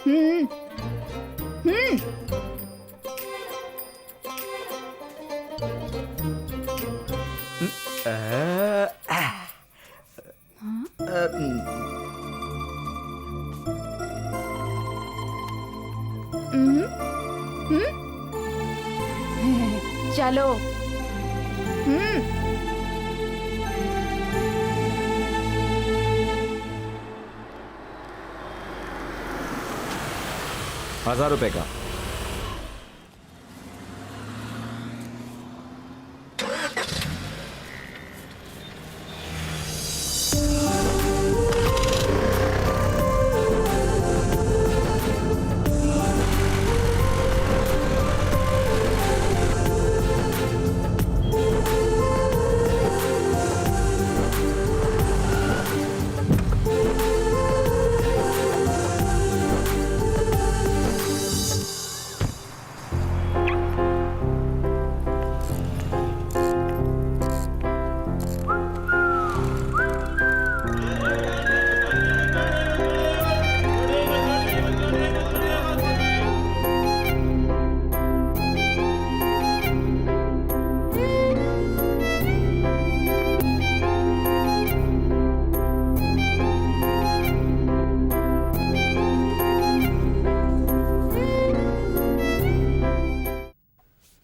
हम्म हम्म हम्म, चलो। हम्म 1000 रुपए का।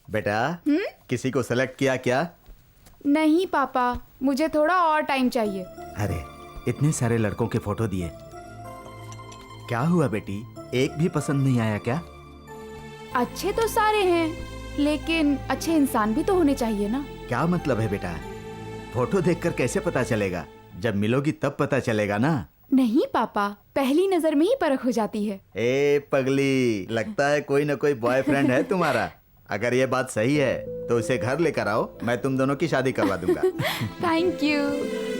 बेटा किसी को सेलेक्ट किया क्या? नहीं पापा, मुझे थोड़ा और टाइम चाहिए। अरे इतने सारे लड़कों के फोटो दिए, क्या हुआ बेटी, एक भी पसंद नहीं आया क्या? अच्छे तो सारे हैं, लेकिन अच्छे इंसान भी तो होने चाहिए ना। क्या मतलब है बेटा? फोटो देखकर कैसे पता चलेगा? जब मिलोगी तब पता चलेगा ना। नहीं पापा, पहली नजर में ही परख हो जाती है। ए पगली, लगता है कोई ना कोई बॉयफ्रेंड है तुम्हारा। अगर ये बात सही है तो उसे घर लेकर आओ, मैं तुम दोनों की शादी करवा दूंगा। Thank you.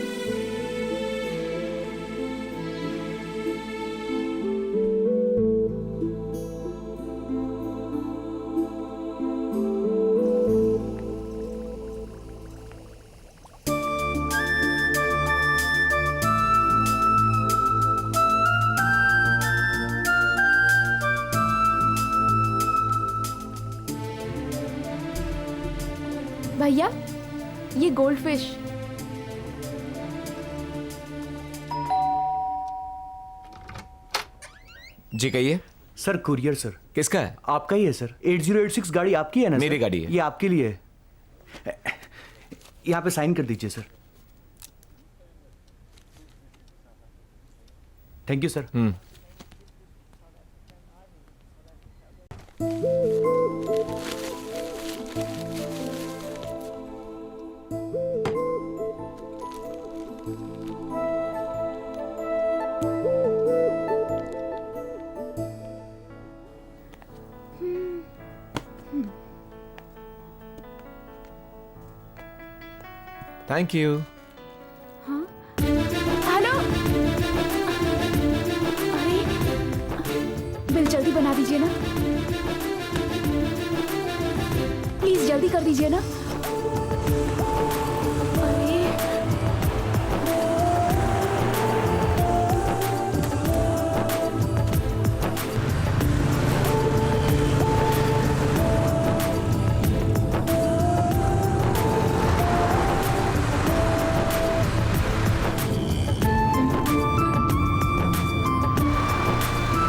भैया, ये गोल्ड फिश। जी कहिए। Sir courier sir. किसका है? आपका ही है सर। 8086 गाड़ी आपकी है ना? मेरी सर? गाड़ी है। ये आपके लिए है। यहाँ पे साइन कर दीजिए sir. Thank you sir. Thank you. Hello, अरे बिल जल्दी बना दीजिए ना, प्लीज जल्दी कर दीजिए ना। अरे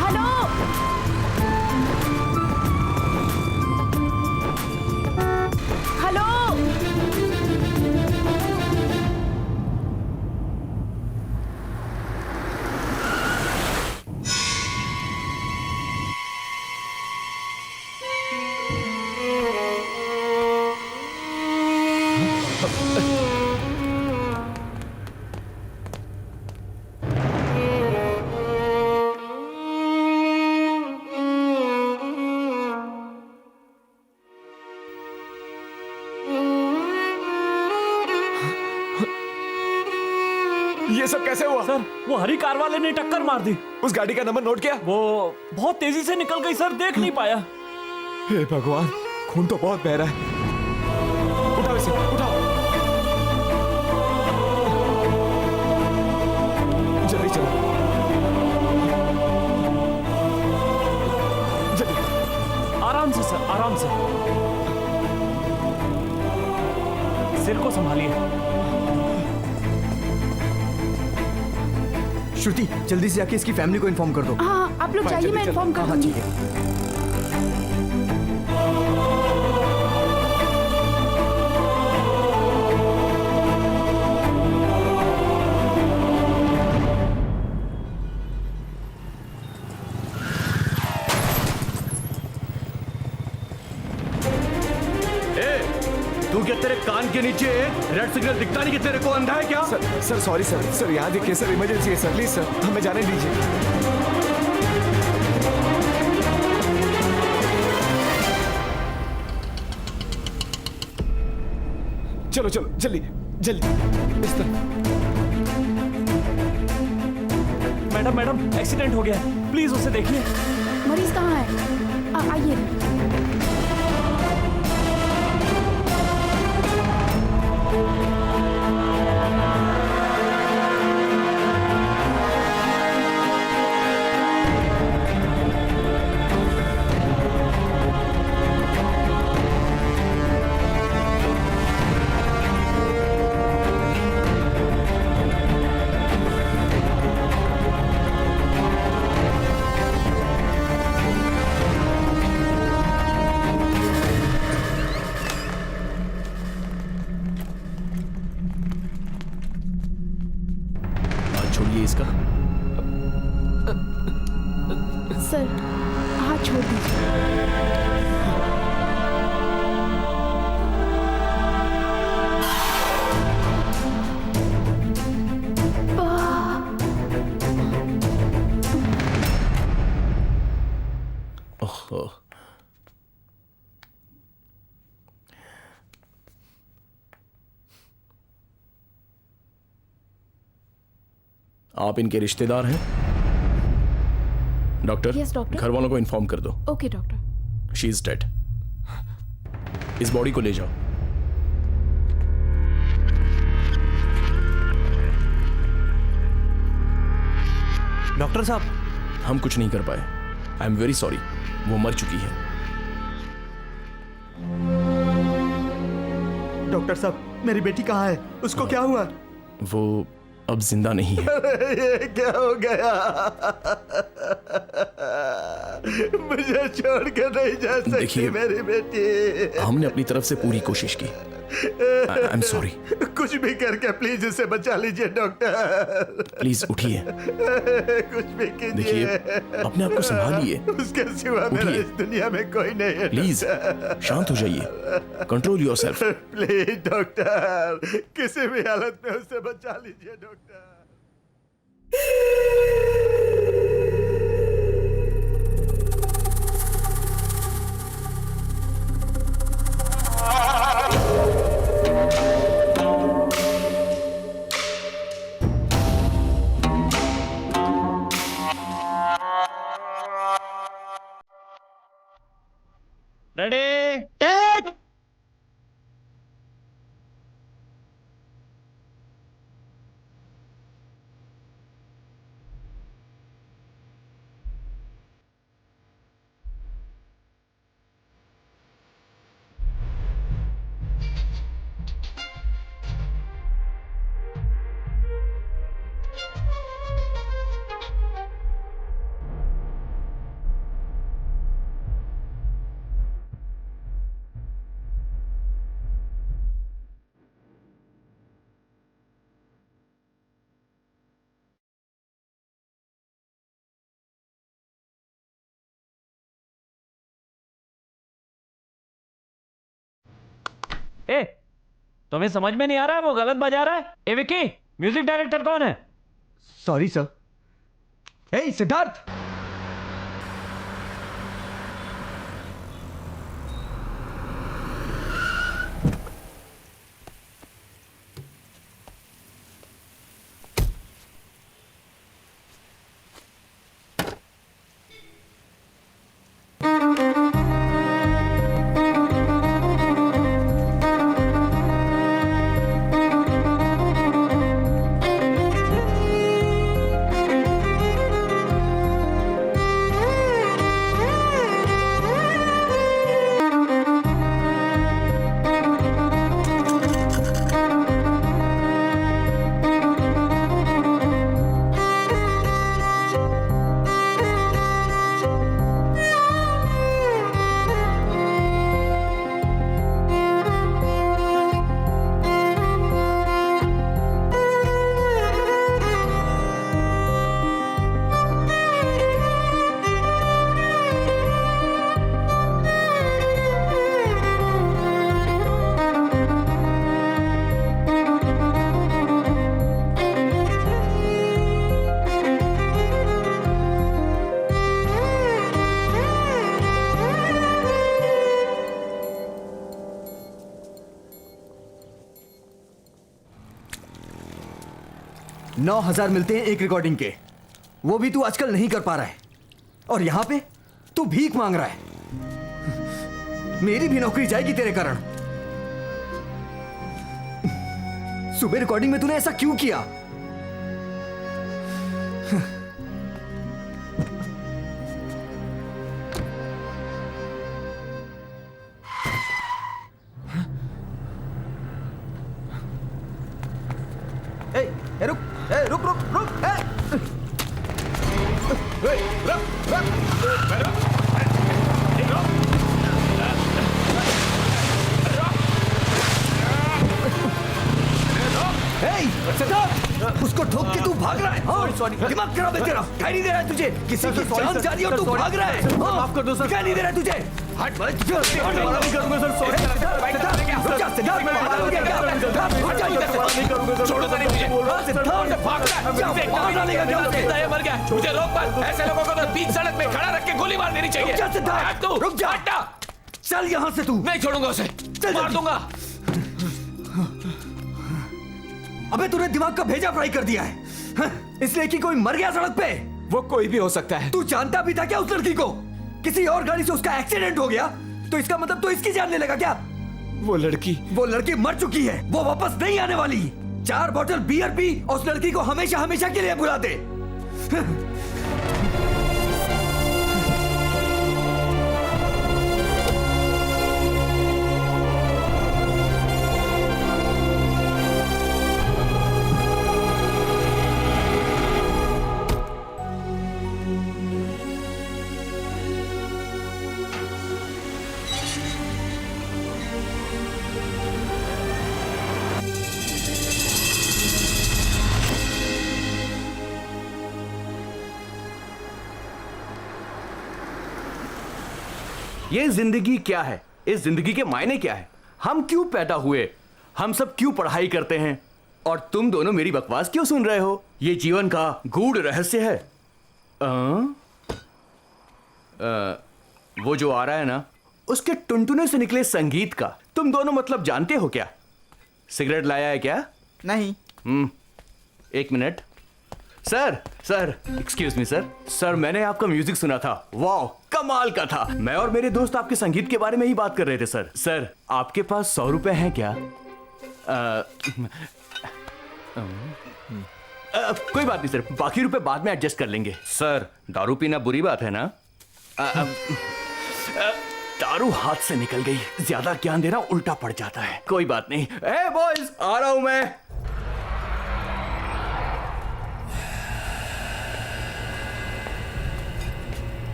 हेलो, हेलो। ये सब कैसे हुआ? सर, वो हरी कार वाले ने टक्कर मार दी। उस गाड़ी का नंबर नोट किया? वो बहुत तेजी से निकल गई सर, देख नहीं पाया। हे भगवान, खून तो बहुत बह रहा है। उठाओ इसे, उठाओ। जल्दी चलो। सिर को संभालिए। श्रुति, जल्दी से जाके इसकी फैमिली को इन्फॉर्म कर दो। हाँ आप लोग जाइए, मैं इन्फॉर्म कर हाँ दूंगी। ठीक है। तू क्या, तेरे कान के नीचे रेड सिग्नल दिखता नहीं कि तेरे को अंधा है क्या? सर सॉरी सर यहाँ देखिए सर, इमरजेंसी है सर, प्लीज सर हमें जाने दीजिए। चलो चलो जल्दी जल्दी इस तरफ। मैडम मैडम एक्सीडेंट हो गया है, प्लीज उसे देखिए। मरीज कहाँ है? आइए। हाथ छोड़िए इसका। सर हाथ छोड़ दीजिए। ओहो, आप इनके रिश्तेदार हैं? Doctor, Yes, doctor. घर वालों को इन्फॉर्म कर दो। Okay doctor. She is dead. इस बॉडी को ले जाओ। डॉक्टर साहब, हम कुछ नहीं कर पाए। आई एम वेरी सॉरी, वो मर चुकी है। डॉक्टर साहब, मेरी बेटी कहाँ है? उसको क्या हुआ? वो अब जिंदा नहीं है। ये क्या हो गया? मुझे छोड़ के नहीं जा सकती देखिए, मेरी बेटी। हमने अपनी तरफ से पूरी कोशिश की। I am sorry. कुछ भी करके प्लीज इसे बचा लीजिए डॉक्टर। प्लीज उठिए। कुछ भी कीजिए। देखिए, अपने आप को संभालिए। उसके सिवा मेरा उठिए। इस दुनिया में कोई नहीं है। प्लीज शांत हो जाइए। Control yourself. प्लीज डॉक्टर, किसी भी हालत में उसे बचा लीजिए डॉक्टर। रेडी ए, तुम्हें समझ में नहीं आ रहा है? वो गलत बजा रहा है। ए विक्की, म्यूजिक डायरेक्टर कौन है? Sorry sir. हे सिद्धार्थ, 9,000 मिलते हैं एक रिकॉर्डिंग के, वो भी तू आजकल नहीं कर पा रहा है, और यहां पे तू भीख मांग रहा है। मेरी भी नौकरी जाएगी तेरे कारण। सुबह रिकॉर्डिंग में तूने ऐसा क्यों किया? रुक रुक रुक रुक उसको ठोक के तू भाग रहा है। सॉरी, दिमाग खराब है तेरा। दिखाई नहीं दे रहा है तुझे किसी की जान जा रही है और तू भाग रहा है। माफ कर दो सर, दिखाई नहीं दे रहा है तुझे। हट भाई, तुझे नहीं करूंगा सर। सॉरी, छोड़ो तो नहीं मुझे। भाग रहा है, मर गया। मुझे रोक मत। ऐसे लोगों को तो बीच सड़क में खड़ा रख के गोली मार देनी चाहिए। रुक जा, चल यहाँ से। तू नहीं छोड़ूंगा उसे, मार दूंगा। अबे तूने दिमाग का भेजा फ्राई कर दिया है, इसलिए कि कोई मर गया सड़क पे। वो कोई भी हो सकता है। तू जानता भी था क्या उस लड़की को? किसी और गाड़ी से उसका एक्सीडेंट हो गया तो इसका मतलब तो इसकी जान ले लेगा क्या? वो लड़की मर चुकी है, वो वापस नहीं आने वाली। 4 बोतल बियर पी और उस लड़की को हमेशा हमेशा के लिए भुला दे। ये जिंदगी क्या है? इस जिंदगी के मायने क्या है? हम क्यों पैदा हुए? हम सब क्यों पढ़ाई करते हैं? और तुम दोनों मेरी बकवास क्यों सुन रहे हो? ये जीवन का गूढ़ रहस्य है। वो जो आ रहा है ना, उसके टुनटुने से निकले संगीत का तुम दोनों मतलब जानते हो क्या? सिगरेट लाया है क्या? नहीं। 1 minute. Sir excuse me sir, मैंने आपका म्यूजिक सुना था। वाह, कमाल का था। मैं और मेरे दोस्त आपके संगीत के बारे में ही बात कर रहे थे। सर आपके पास 100 रुपए हैं क्या? कोई बात नहीं सर, बाकी रुपए बाद में एडजस्ट कर लेंगे। सर, दारू पीना बुरी बात है ना? दारू हाथ से निकल गई, ज्यादा ज्ञान देना उल्टा पड़ जाता है। कोई बात नहीं। ए बॉयज, आ रहा हूं मैं।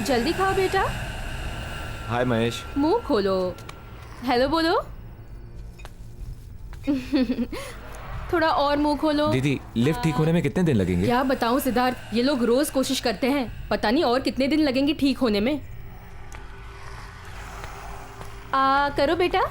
जल्दी खाओ बेटा। हाय महेश। मुंह खोलो, हेलो बोलो। थोड़ा और मुंह खोलो। दीदी, लिफ्ट ठीक होने में कितने दिन लगेंगे? क्या बताऊं सिद्धार्थ, ये लोग रोज कोशिश करते हैं, पता नहीं और कितने दिन लगेंगे ठीक होने में। करो बेटा।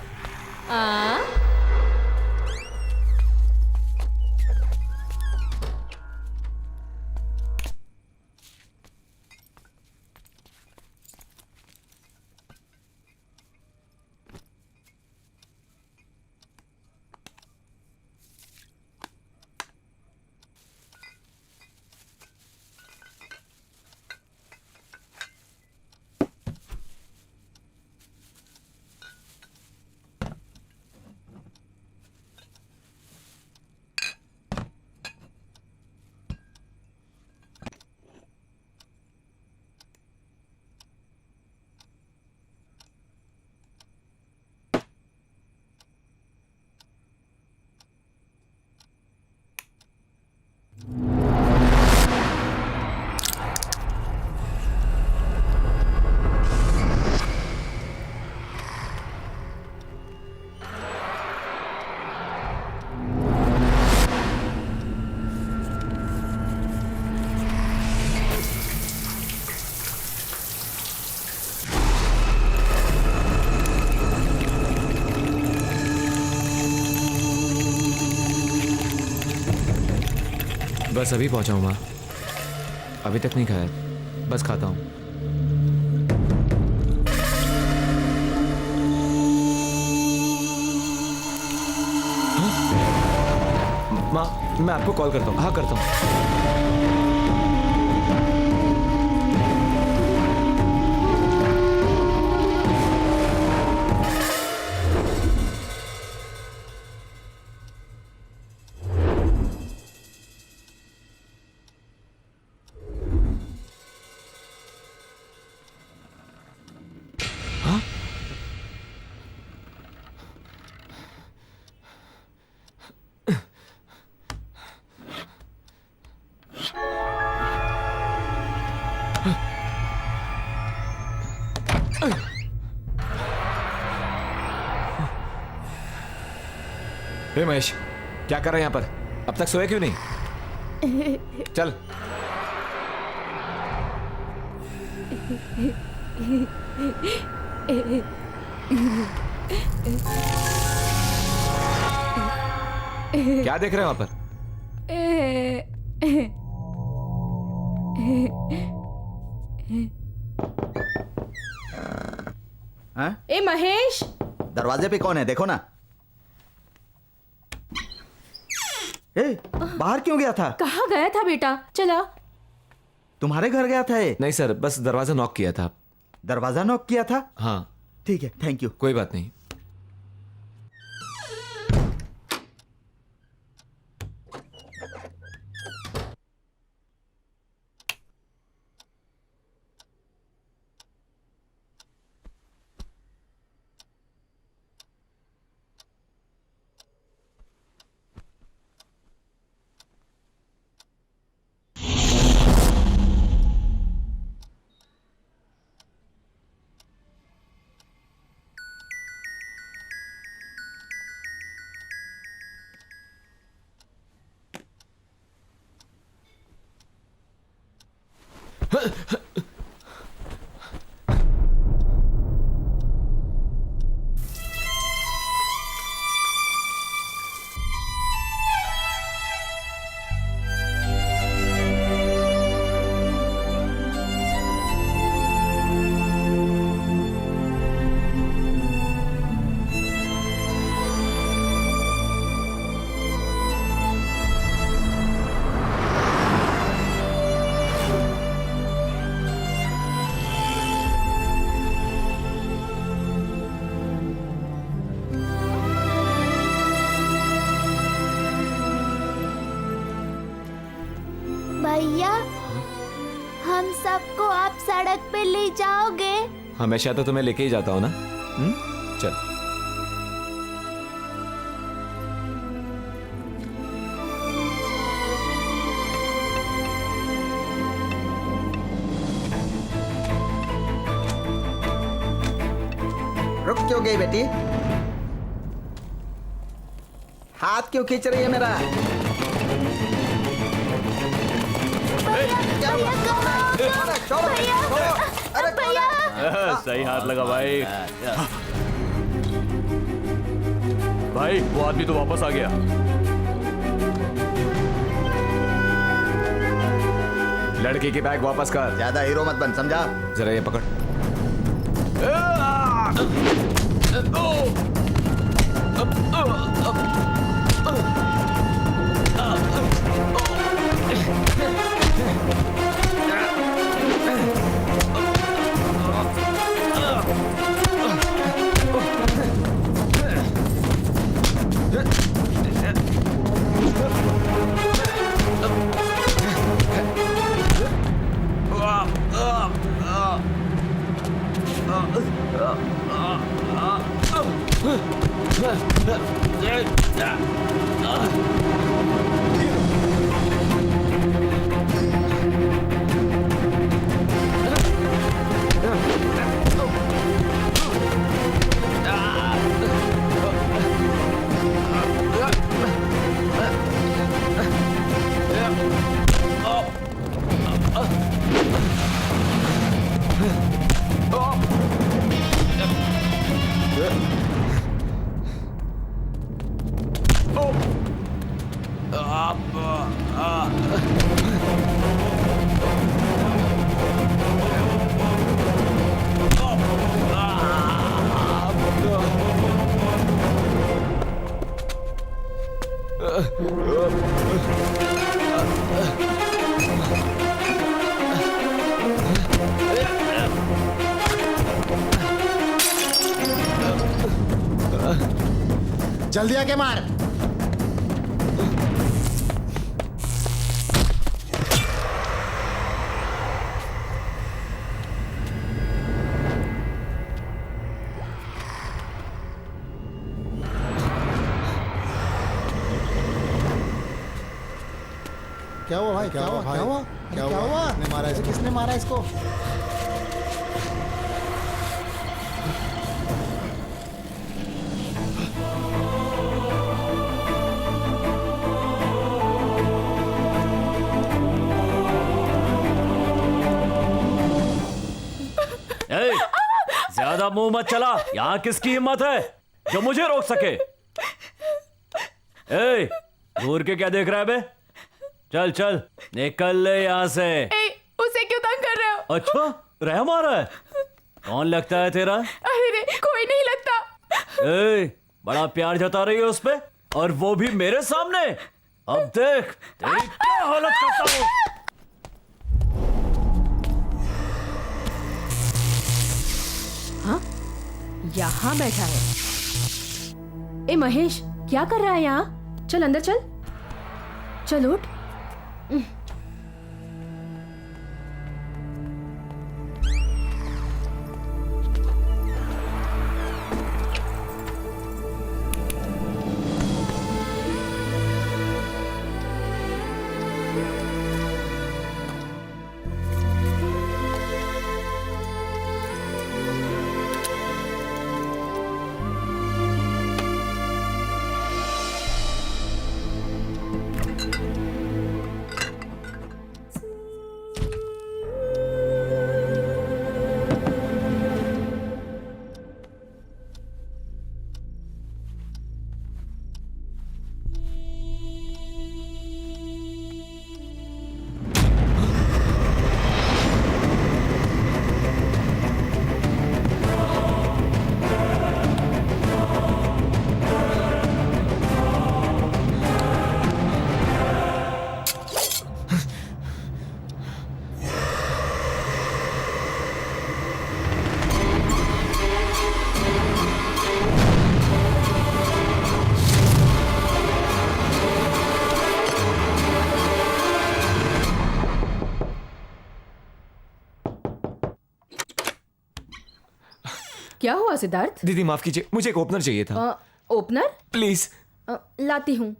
बस अभी पहुंचा हूँ माँ, अभी तक नहीं खाया, बस खाता हूँ। माँ मैं आपको कॉल करता हूँ। हाँ करता हूँ। हे महेश, क्या कर रहे हैं यहाँ पर? अब तक सोए क्यों नहीं? चल। क्या देख रहे हैं वहां पर? हाँ? ए महेश, दरवाजे पे कौन है? देखो ना। ए, बाहर क्यों गया था? कहाँ गया था बेटा? चला। तुम्हारे घर गया था ये? नहीं सर, बस दरवाजा नॉक किया था। दरवाजा नॉक किया था? हाँ। ठीक है, थैंक यू। कोई बात नहीं। भैया, हम सबको आप सड़क पे ले जाओगे? हमेशा तो तुम्हें लेके ही जाता हूँ ना। चल। रुक क्यों गई बेटी? हाथ क्यों खींच रही है मेरा? सही हाथ लगा भाई। भाई वो आदमी तो वापस आ गया। लड़की की बैग वापस कर। ज्यादा हीरो मत बन, समझा? जरा ये पकड़। जल्दी आके मार। क्या हुआ भाई? क्या हुआ? क्या हुआ? क्या हुआ? किसने मारा इसको? किसने मारा इसको? ए, ज्यादा मुंह मत चला। यहाँ किसकी हिम्मत है जो मुझे रोक सके? ए, घूर के क्या देख रहा है बे? चल चल निकल ले यहाँ से। उसे क्यों तंग कर रहे हो? अच्छा, रहम आ रहा है? कौन लगता है तेरा? अरे कोई नहीं लगता। ए, बड़ा प्यार जता रही है उस पे, और वो भी मेरे सामने। अब देख तेरी क्या हालत करता हूँ। हाँ, यहाँ बैठा है। ए महेश, क्या कर रहा है यहाँ? चल अंदर चल। चल उठ। क्या हुआ सिद्धार्थ? दीदी माफ कीजिए, मुझे एक ओपनर चाहिए था। ओपनर? प्लीज। लाती हूँ।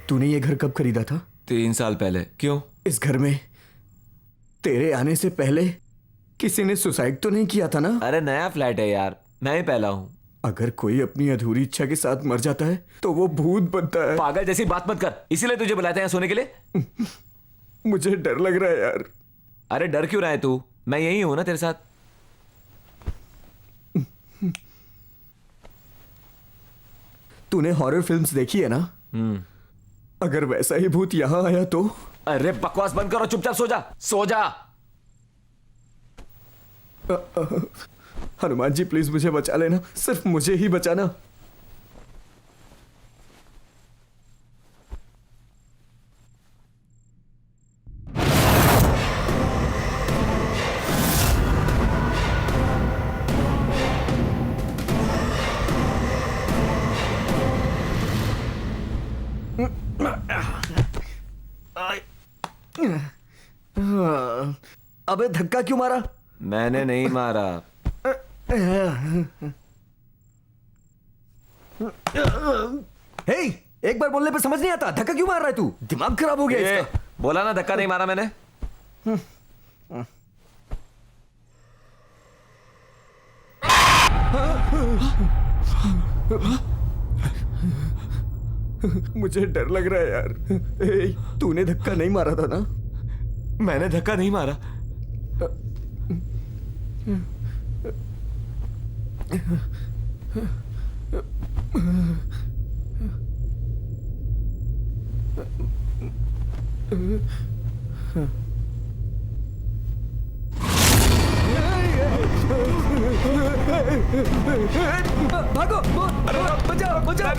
तूने ये घर कब खरीदा था? 3 साल पहले। क्यों? इस घर में तेरे आने से पहले किसी ने सुसाइड तो नहीं किया था ना? अरे नया फ्लैट है यार, मैं ही पहला हूँ। अगर कोई अपनी अधूरी इच्छा के साथ मर जाता है तो वो भूत बनता है। पागल जैसी बात मत कर, इसीलिए तुझे बुलाते हैं सोने के लिए। मुझे डर लग रहा है यार। अरे डर क्यों रहा है तू? मैं यही हूं ना तेरे साथ। तूने हॉरर फिल्म्स देखी है ना? अगर वैसा ही भूत यहाँ आया तो? अरे बकवास बंद करो, चुपचाप सो जा, सो जा। हनुमान जी प्लीज मुझे बचा लेना, सिर्फ मुझे ही बचाना। अबे धक्का क्यों मारा? मैंने नहीं मारा। हे, एक बार बोलने पे समझ नहीं आता, धक्का क्यों मार रहा है तू? दिमाग खराब हो गया इसका। बोला ना धक्का नहीं मारा मैंने। मुझे डर लग रहा है यार। ए, तूने धक्का नहीं मारा था ना? मैंने धक्का नहीं मारा। भागो बचाओ बचाओ बचाओ।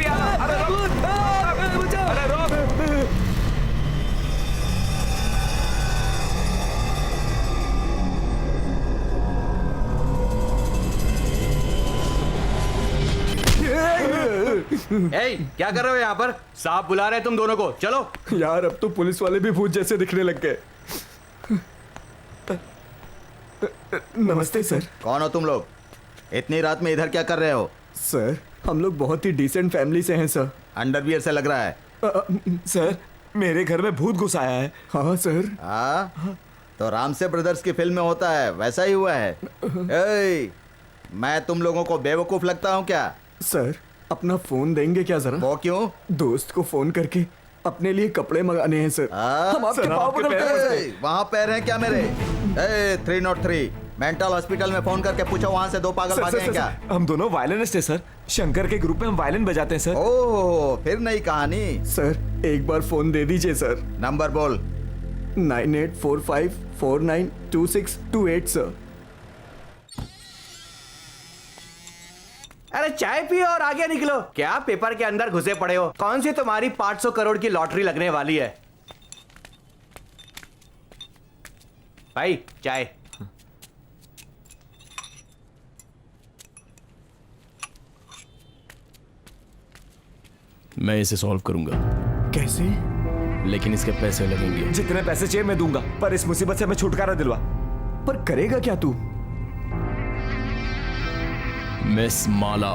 क्या कर रहे हो यहाँ पर? साहब बुला रहे हैं तुम दोनों को, चलो। यार अब तो पुलिस वाले भी भूत जैसे दिखने लग गए। नमस्ते सर। कौन हो तुम लोग? इतनी रात में इधर क्या कर रहे हो? सर हम लोग बहुत ही डिसेंट फैमिली से हैं सर। अंडरवियर से लग रहा है। सर मेरे घर में भूत घुस आया है। हाँ सर। हाँ तो रामसे ब्रदर्स की फिल्म में होता है वैसा ही हुआ है। ए, मैं तुम लोगों को बेवकूफ लगता हूँ क्या? सर अपना फोन देंगे क्या जरा? वो क्यों? दोस्त को फोन करके अपने लिए कपड़े मंगाने हैं सर। हम आपके पाँव पकड़ते हैं। वहाँ पैर हैं क्या मेरे? 303 मेंटल हॉस्पिटल में फोन करके पूछो वहाँ से 2 पागल भागे हैं क्या? हम दोनों वायलिनिस्ट हैं सर। शंकर के ग्रुप में हम वायलिन बजाते हैं सर। ओह फिर नई कहानी। सर एक बार फोन दे दीजिए सर। नंबर बोल। 9845492628 सर। अरे चाय पियो और आगे निकलो। क्या पेपर के अंदर घुसे पड़े हो? कौन सी तुम्हारी 500 करोड़ की लॉटरी लगने वाली है? भाई चाय। मैं इसे सॉल्व करूंगा, कैसे? लेकिन इसके पैसे लगेंगे। जितने पैसे चाहिए मैं दूंगा, पर इस मुसीबत से मैं छुटकारा दिलवा। पर करेगा क्या तू? मिस माला,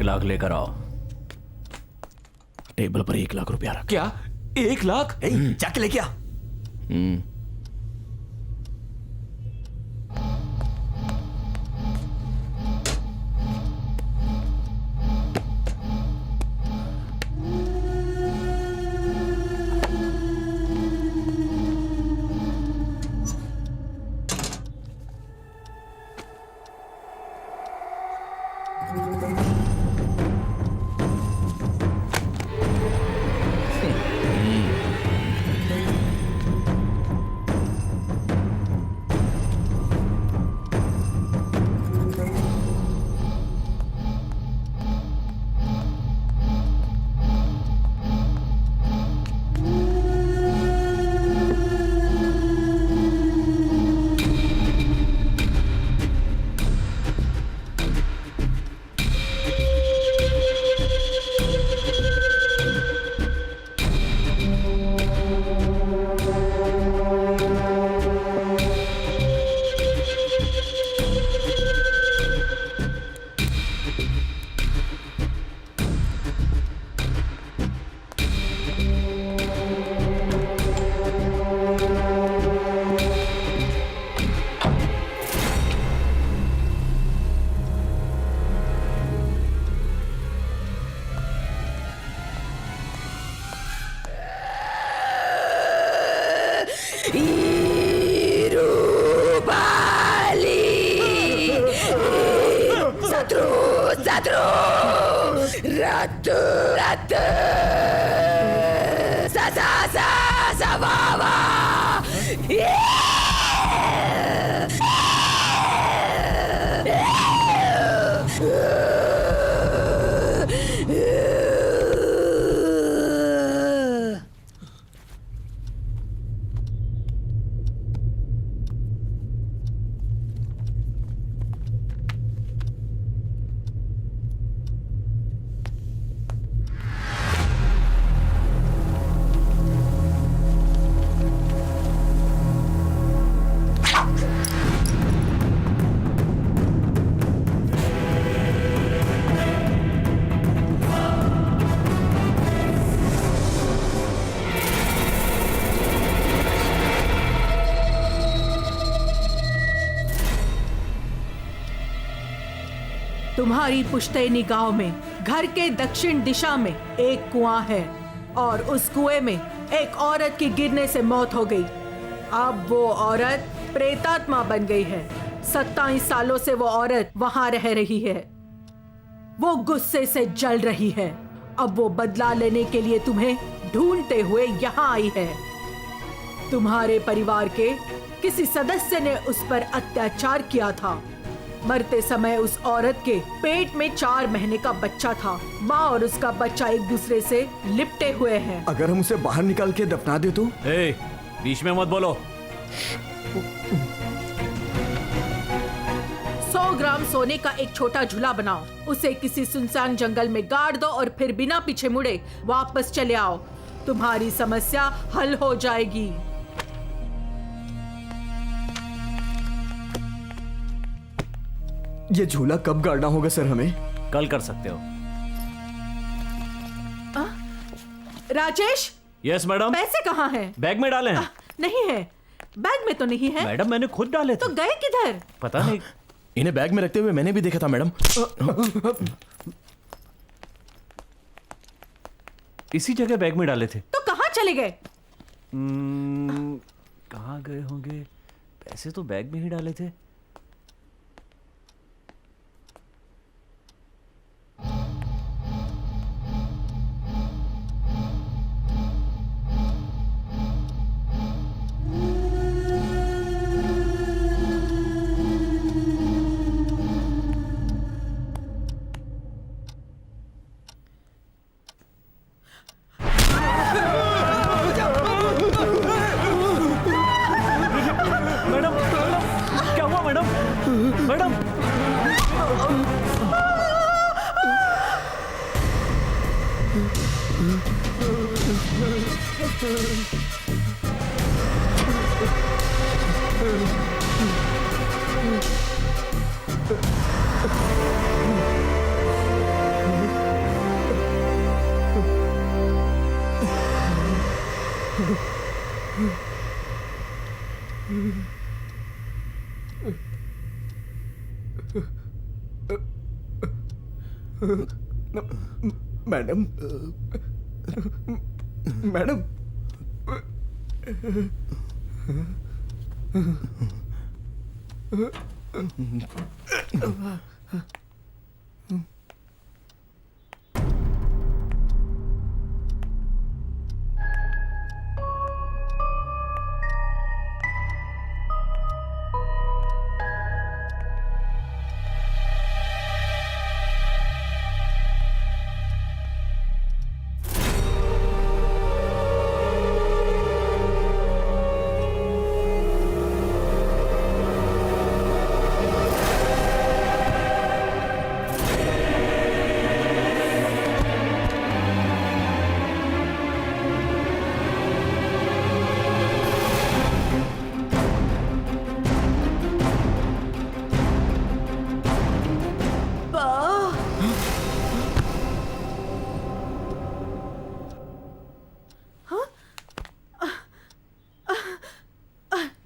लाख लेकर आओ। टेबल पर 1 लाख रुपया रख। क्या 1 लाख? जाके लेके आ। तुम्हारी पुश्तैनी गांव में घर के दक्षिण दिशा में एक कुआं है और उस कुएं में एक औरत की गिरने से मौत हो गई। अब वो औरत प्रेतात्मा बन गई है। 27 सालों से वो औरत वहां रह रही है। वो गुस्से से जल रही है। अब वो बदला लेने के लिए तुम्हें ढूंढते हुए यहाँ आई है। तुम्हारे परिवार के किसी सदस्य ने उस पर अत्याचार किया था। मरते समय उस औरत के पेट में 4 महीने का बच्चा था। माँ और उसका बच्चा एक दूसरे से लिपटे हुए हैं। अगर हम उसे बाहर निकाल के दफना दे तो? बीच में मत बोलो। 100 ग्राम सोने का एक छोटा झूला बनाओ, उसे किसी सुनसान जंगल में गाड़ दो और फिर बिना पीछे मुड़े वापस चले आओ। तुम्हारी समस्या हल हो जाएगी। ये झूला कब गाड़ना होगा सर हमें? कल कर सकते हो। राजेश। Yes madam. पैसे कहाँ हैं? बैग में डाले हैं। नहीं है, बैग में तो नहीं है। मैडम मैंने खुद डाले थे। तो गए किधर? पता नहीं। इन्हें बैग में रखते हुए मैंने भी देखा था मैडम। इसी जगह बैग में डाले थे। तो कहाँ चले गए? कहाँ गए होंगे? पैसे तो बैग में ही डाले थे। Madam madam madam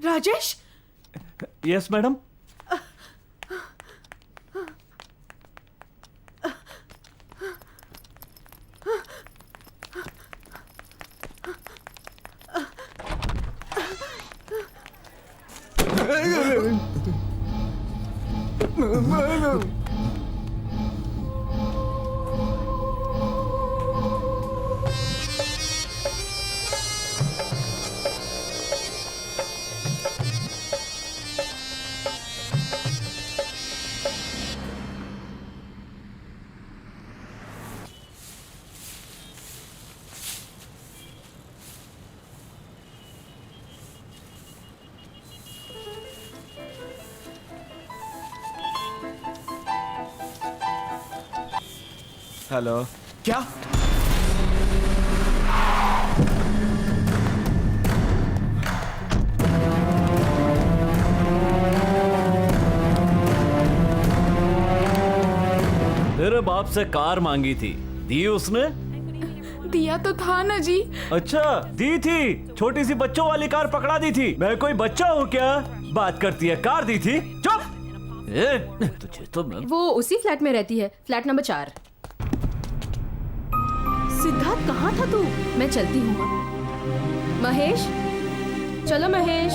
Rajesh. Yes madam. Hello. क्या? तेरे बाप से कार मांगी थी, दी उसने? दिया तो था ना जी। अच्छा दी थी, छोटी सी बच्चों वाली कार पकड़ा दी थी। मैं कोई बच्चा हूँ क्या? बात करती है, कार दी थी। चुप! तुझे तो मैं... वो उसी फ्लैट में रहती है, फ्लैट नंबर 4। सिद्धार्थ कहाँ था तू? मैं चलती हूँ माँ। महेश, चलो महेश,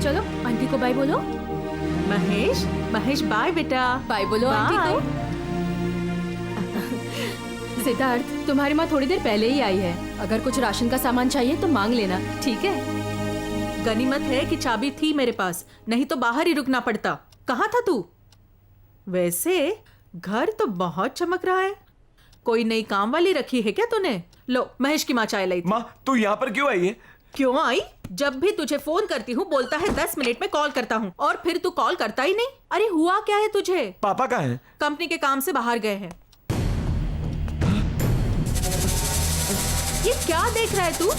चलो आंटी को बाय बोलो। महेश, महेश बाय बेटा। बाय बोलो आंटी को। सिद्धार्थ, तुम्हारी माँ थोड़ी देर पहले ही आई है। अगर कुछ राशन का सामान चाहिए तो मांग लेना, ठीक है? गनीमत है कि चाबी थी मेरे पास, नहीं तो बाहर ही रुकना पड़ता। कहाँ था तू? वैसे घर तो बहुत चमक रहा है। कोई नई काम वाली रखी है क्या तूने? लो, महेश की माँ चाय लाई थी। माँ, तू यहाँ पर क्यों आई है? क्यों आई? जब भी तुझे फोन करती हूँ बोलता है 10 मिनट में कॉल करता हूँ, और फिर तू कॉल करता ही नहीं। अरे हुआ क्या है तुझे? पापा कहाँ हैं? कंपनी के काम से बाहर गए हैं। ये क्या देख रहा है तू?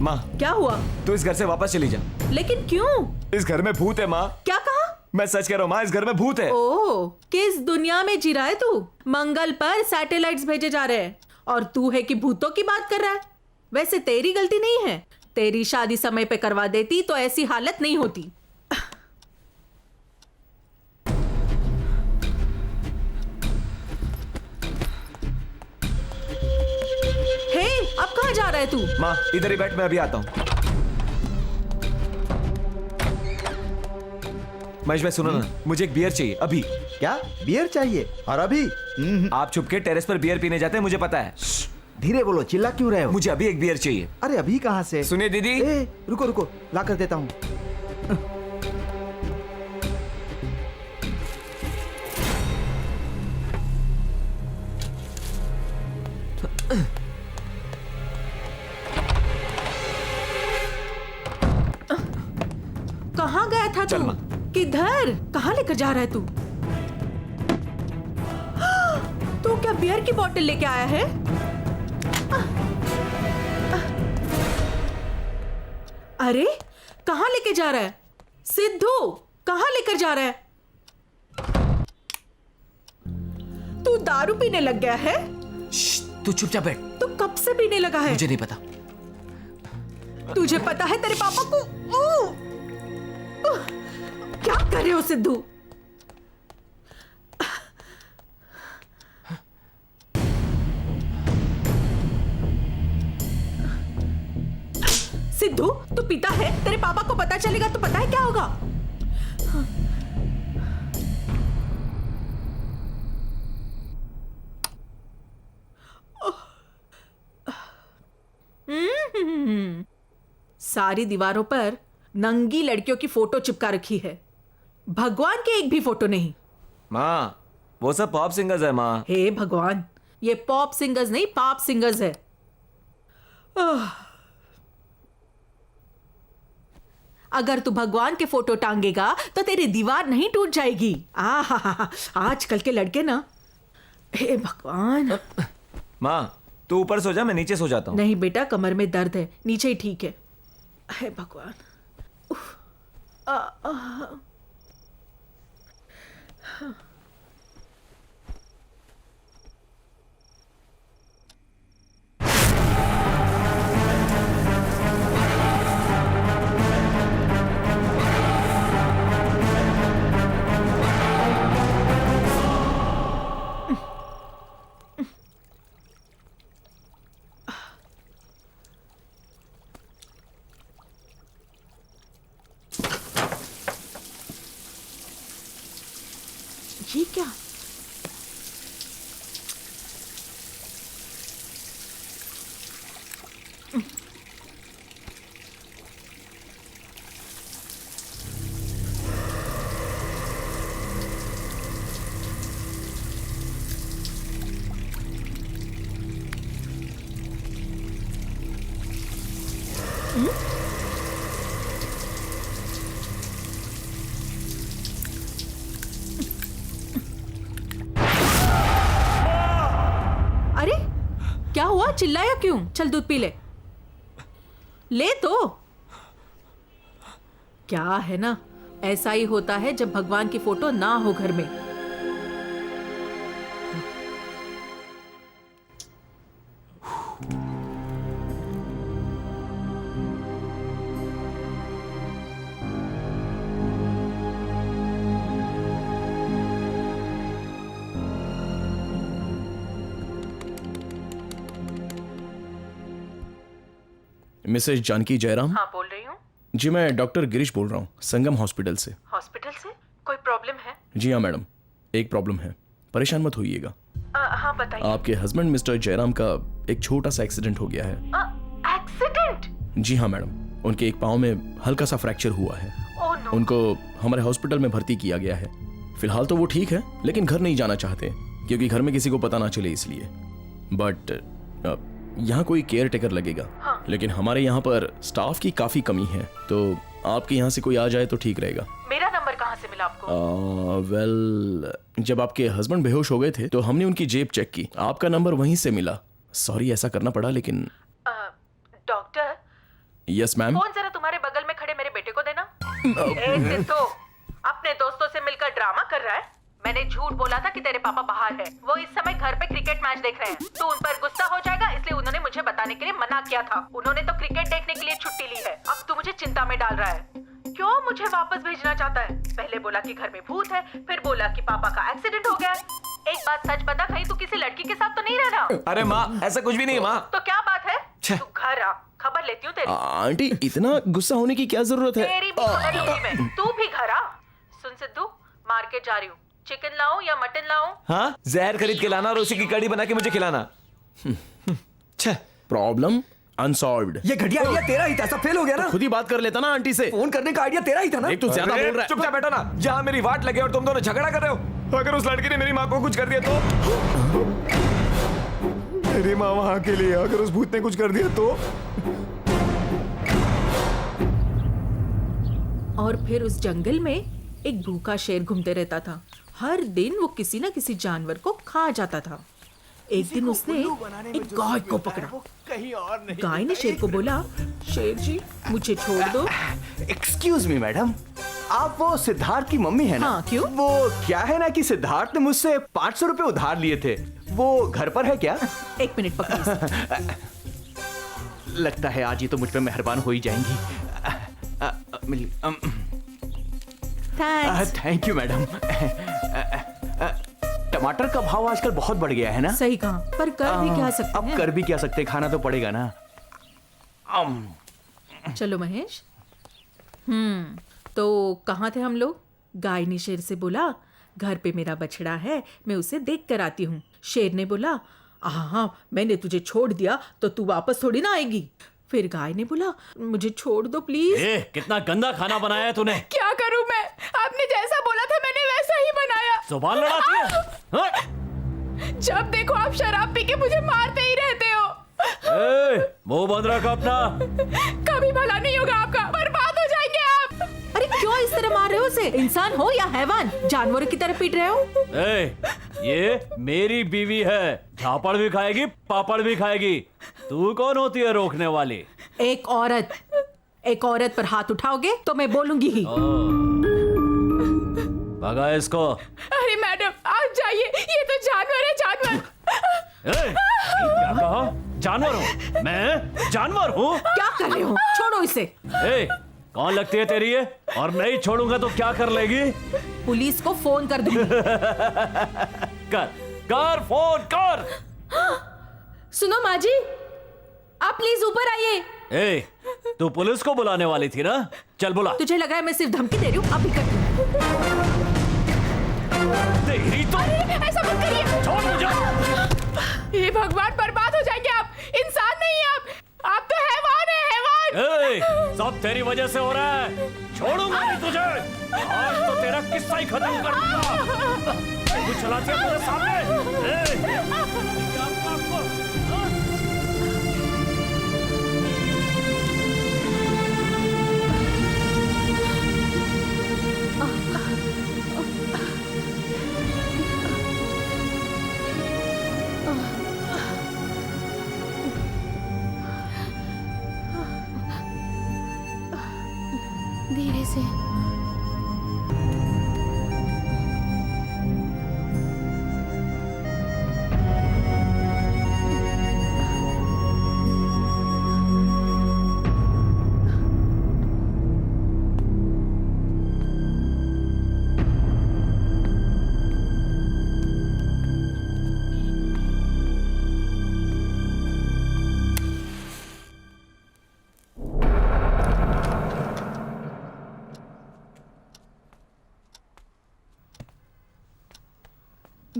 माँ, क्या हुआ? तू इस घर से वापस चली जा। लेकिन क्यों? इस घर में भूत है माँ। क्या कहा? मैं सच कह रहा हूँ माँ, इस घर में भूत है। ओह, किस दुनिया में जी रहा है तू? मंगल पर सैटेलाइट्स भेजे जा रहे हैं और तू है कि भूतों की बात कर रहा है। वैसे तेरी गलती नहीं है, तेरी शादी समय पे करवा देती तो ऐसी हालत नहीं होती। हे, अब कहाँ जा रहा है तू? माँ, इधर ही बैठ, मैं अभी आता हूँ। महेश भाई सुनो ना, मुझे एक बियर चाहिए अभी। क्या बियर चाहिए? और अभी? आप छुप के टेरेस पर बियर पीने जाते हैं, मुझे पता है। धीरे बोलो, चिल्ला क्यों रहे हो? मुझे अभी एक बियर चाहिए। अरे अभी कहाँ से? सुनिए दीदी। ए, रुको रुको, ला कर देता हूँ। कहाँ गया था चल तू? माँ। किधर? कहाँ लेकर जा रहा है तू? तू क्या बियर की बोतल लेके आया है? अरे कहाँ लेके जा रहा है? सिद्धू, कहाँ लेकर जा रहा है? तू दारू पीने लग गया है? तू चुपचाप बैठ। तू कब से पीने लगा है? मुझे नहीं पता। तुझे पता है तेरे पापा को? क्या कर रहे हो सिद्धू? सिद्धू, तू पीता है? तेरे पापा को पता चलेगा तो पता है क्या होगा? सारी दीवारों पर नंगी लड़कियों की फोटो चिपका रखी है, भगवान की एक भी फोटो नहीं। माँ, वो सब पॉप सिंगर्स है माँ। हे भगवान, ये पॉप सिंगर्स नहीं, पाप सिंगर्स है। अगर तू भगवान के फोटो टांगेगा तो तेरी दीवार नहीं टूट जाएगी। आजकल के लड़के ना, हे भगवान। माँ, तू ऊपर सो जा, मैं नीचे सो जाता हूँ। नहीं बेटा, कमर में दर्द है, नीचे ही ठीक है। हे भगवान। ये क्या? इतना चिल्लाया क्यों? चल दूध पी ले। ले तो। क्या है ना, ऐसा ही होता है जब भगवान की फोटो ना हो घर में। मिसेज जानकी जयराम। हाँ, बोल रही हूँ। जी मैं डॉक्टर गिरीश बोल रहा हूँ, संगम हॉस्पिटल से। हॉस्पिटल से? कोई प्रॉब्लम है? जी हाँ मैडम, एक प्रॉब्लम है, परेशान मत होइएगा। हाँ बताइए। आपके हस्बैंड मिस्टर जयराम का एक छोटा सा एक्सीडेंट हो गया है। एक्सीडेंट? जी हाँ मैडम, उनके एक पाँव में हल्का सा फ्रैक्चर हुआ है। Oh no. उनको हमारे हॉस्पिटल में भर्ती किया गया है। फिलहाल तो वो ठीक है, लेकिन घर नहीं जाना चाहते क्योंकि घर में किसी को पता ना चले इसलिए। बट यहाँ कोई केयर टेकर लगेगा। हाँ। लेकिन हमारे यहाँ पर स्टाफ की काफी कमी है, तो आपके यहाँ से कोई आ जाए तो ठीक रहेगा। मेरा नंबर कहाँ से मिला आपको? वेल, जब आपके हस्बैंड बेहोश हो गए थे तो हमने उनकी जेब चेक की, आपका नंबर वहीं से मिला। सॉरी ऐसा करना पड़ा, लेकिन डॉक्टर। Yes ma'am. फोन जरा तुम्हारे बगल में खड़े मेरे बेटे को देना। तो अपने दोस्तों से मिलकर ड्रामा कर रहा है। मैंने झूठ बोला था कि तेरे पापा बाहर है, वो इस समय घर पे क्रिकेट मैच देख रहे हैं। तो उन पर गुस्सा हो जाएगा, इसलिए उन्होंने मुझे बताने के लिए मना किया था। उन्होंने तो क्रिकेट देखने के लिए छुट्टी ली है। अब तू मुझे चिंता में डाल रहा है। क्यों मुझे वापस भेजना चाहता है? पहले बोला कि घर में भूत है, फिर बोला कि पापा का एक्सीडेंट हो गया है। एक बात सच बता, कहीं तू किसी लड़की के साथ तो नहीं रह रहा? अरे माँ, ऐसा कुछ भी नहीं है माँ। तो क्या बात है? तू घर आ, खबर लेती हूँ तेरी। आंटी इतना गुस्सा होने की क्या जरूरत है? तेरी भी सुना दूंगी मैं। तू भी घर आ। सुन सिद्धू, मार्केट जा रही हूँ। चिकन लाऊं या मटन लाऊं? हाँ, जहर खरीद के लाना और उसी की कड़ी बना के मुझे खिलाना। Problem unsolved. ये घटिया आइडिया तेरा ही था, सब फेल हो गया ना। खुद ही बात कर लेता ना आंटी से। फोन करने का आइडिया तेरा ही था ना। एक तो ज्यादा बोल रहा है। चुपचाप बैठो ना, जहाँ मेरी वाट लगे और तुम दोनों झगड़ा कर रहे हो। अगर उस लड़की ने मेरी माँ को कुछ कर दिया तो? मेरी माँ वहां के लिए, अगर उस भूत ने कुछ कर दिया तो? और फिर उस जंगल में एक भूखा शेर घूमते रहता था। हर दिन वो किसी न किसी जानवर को खा जाता था। एक दिन उसने एक गाय को पकड़ा। गाय ने शेर को बोला, शेर जी मुझे छोड़ दो। एक्सक्यूज मी मैडम, आप वो सिद्धार्थ की मम्मी है ना? हाँ, क्यों? वो क्या है ना कि सिद्धार्थ ने मुझसे 500 रुपए उधार लिए थे, वो घर पर है क्या? एक मिनट पकड़िए। लगता है आज ये तो मुझ पे मेहरबान हो ही जाएंगी। Thank you madam. टमाटर का भाव आजकल बहुत बढ़ गया है ना? सही कहा, पर कर भी क्या सकते अब हैं? कर भी क्या सकते, खाना तो पड़ेगा ना। चलो महेश। तो कहाँ थे हम लोग? गाय ने शेर से बोला, घर पे मेरा बछड़ा है, मैं उसे देख कर आती हूँ। शेर ने बोला, हाँ मैंने तुझे छोड़ दिया तो तू वापस थोड़ी ना आएगी। फिर गाय ने बोला, मुझे छोड़ दो प्लीज। कितना गंदा खाना बनाया है तूने। क्या करूं मैं? आपने जैसा बोला था मैंने वैसा ही बनाया। जुबान लड़ाती है। जब देखो आप शराब पी के मुझे मारते ही रहते हो। मुंह बंद रख अपना। कभी भला नहीं होगा आपका, बर्बाद हो जाएंगे आप। अरे क्यों इस तरह मार रहे हो उसे? इंसान हो या हैवान, जानवरों की तरह पीट रहे हो? ये मेरी बीवी है, झापड़ भी खाएगी पापड़ भी खाएगी। तू कौन होती है रोकने वाली? एक औरत पर हाथ उठाओगे तो मैं बोलूंगी ही। भगा इसको। अरे मैडम आप जाइए, ये तो जानवर है, जानवर। क्या कहा? जानवर हूँ मैं? जानवर हूँ? क्या कर रहे हो? छोड़ो इसे। कौन लगती है तेरी ये? और नहीं छोड़ूंगा तो क्या कर लेगी? पुलिस को फोन कर दूंगी। कर फोन कर। सुनो माँ जी, आप प्लीज ऊपर आइए। तू पुलिस को बुलाने वाली थी ना? चल बुला। तुझे लगा है मैं सिर्फ धमकी दे रही हूँ? अभी कर तेरी तो। ऐसा मत करिए। छोड़ मुझे। हे भगवान, बर्बाद हो जाएंगे आप। इंसान नहीं आप तो हैवान है, हैवान। सब तेरी वजह से हो रहा है। छोड़ूंगा नहीं तुझे। आज तो तेरा किस्सा ही खत्म कर दूंगा। तू चलाती है मेरे सामने। धीरे से।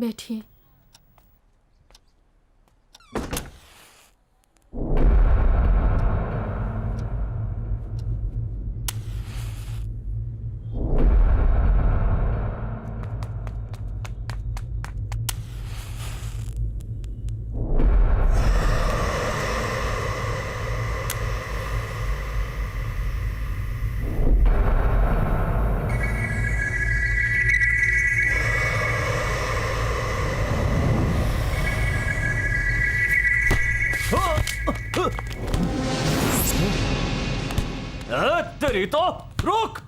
बैठिए। तेरी तो रुक।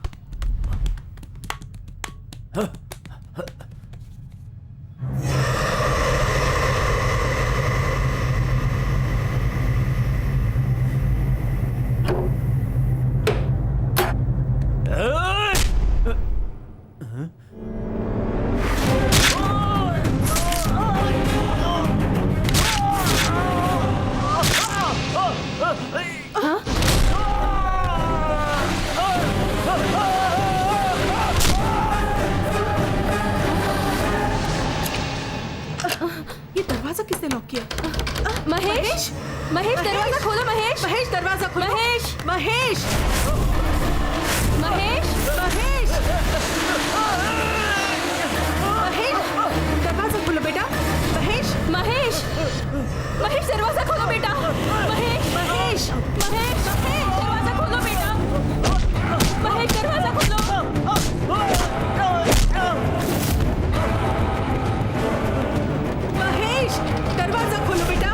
ये दरवाजा किसने लॉक किया? महेश, महेश दरवाजा खोलो। महेश, महेश दरवाजा खोलो। महेश, महेश, महेश, महेश, महेश दरवाजा खोलो बेटा। महेश, महेश, महेश दरवाजा खोलो बेटा। महेश, महेश, महेश, दरवाजा खोलो बेटा। महेश दरवाजा खोलो। महेश दरवाजा खोलो बेटा।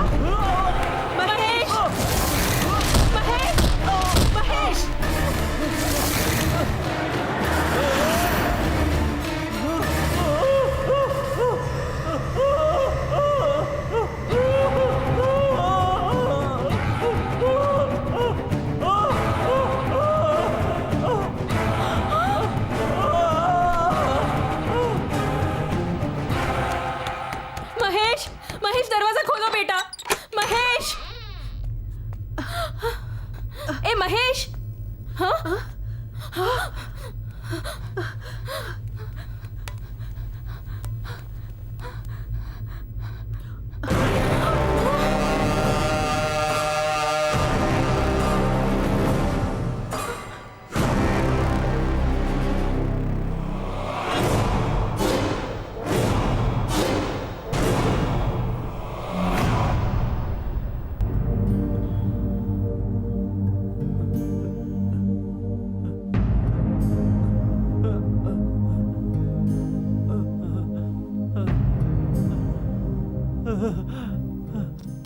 महेश, महेश, महेश। महेश, महेश दरवाजा खोलो बेटा। महेश, ए महेश। हाँ?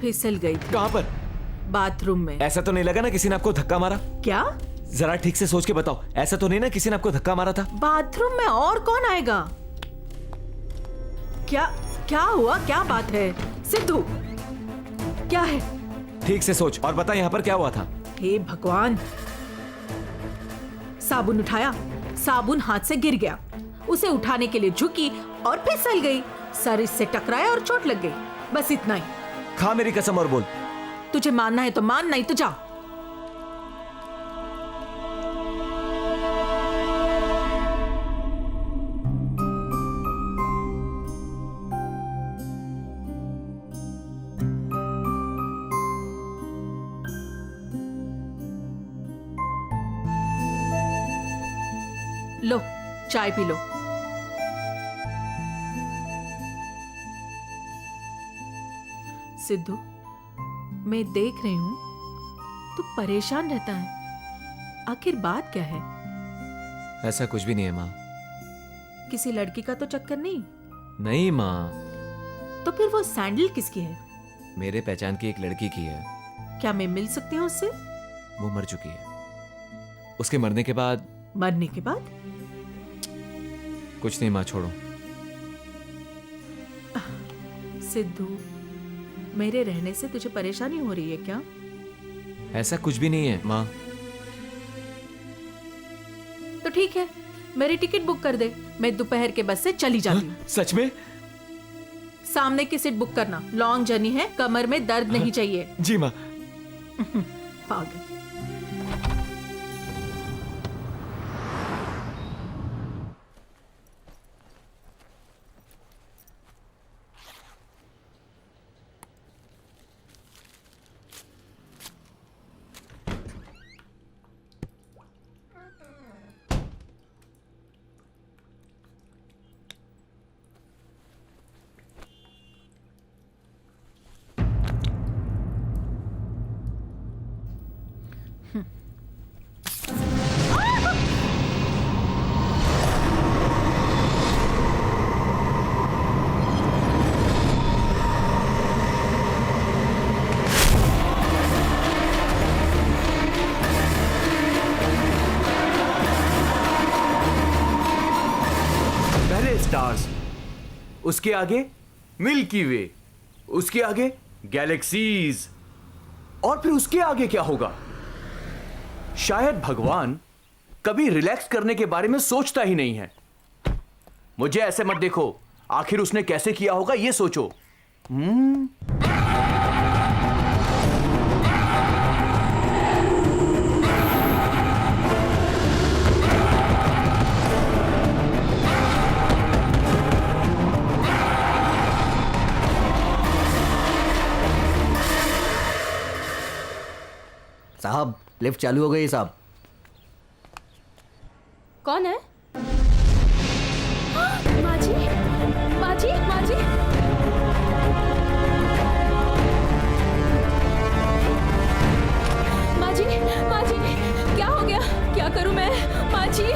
फिसल गई थी कहाँ पर? बाथरूम में। ऐसा तो नहीं लगा ना किसी ने आपको धक्का मारा? क्या? जरा ठीक से सोच के बताओ, ऐसा तो नहीं ना किसी ने आपको धक्का मारा था? बाथरूम में और कौन आएगा? क्या क्या हुआ? क्या बात है सिद्धू? क्या है? ठीक से सोच और बता यहाँ पर क्या हुआ था? हे भगवान, साबुन उठाया, साबुन हाथ से गिर गया, उसे उठाने के लिए झुकी और फिसल गई, सर इससे टकराया और चोट लग गई, बस इतना ही। खा मेरी कसम और बोल। तुझे मानना है तो मान, नहीं तो जा। लो चाय पी लो। सिद्धू, मैं देख रही हूं तू परेशान रहता है, आखिर बात क्या है? ऐसा कुछ भी नहीं है माँ। किसी लड़की का तो चक्कर नहीं? नहीं माँ। तो फिर वो सैंडल किसकी है? मेरे पहचान की एक लड़की की है। क्या मैं मिल सकती हूँ उससे? वो मर चुकी है। उसके मरने के बाद मरने के बाद? कुछ नहीं माँ, छोड़ो। सिद्धू, मेरे रहने से तुझे परेशानी हो रही है क्या? ऐसा कुछ भी नहीं है माँ। तो ठीक है, मेरी टिकट बुक कर दे, मैं दोपहर के बस से चली जाती हूँ। सच में? सामने की सीट बुक करना, लॉन्ग जर्नी है, कमर में दर्द नहीं चाहिए। जी माँ। पागल। स्टार्स, उसके आगे मिल्की वे, उसके आगे गैलेक्सीज, और फिर उसके आगे क्या होगा? शायद भगवान कभी रिलैक्स करने के बारे में सोचता ही नहीं है। मुझे ऐसे मत देखो, आखिर उसने कैसे किया होगा ये सोचो। साहब, लिफ्ट चालू हो गई साहब। कौन है? माजी, माजी, माजी। माजी, माजी, क्या हो गया? क्या करूं मैं? माजी।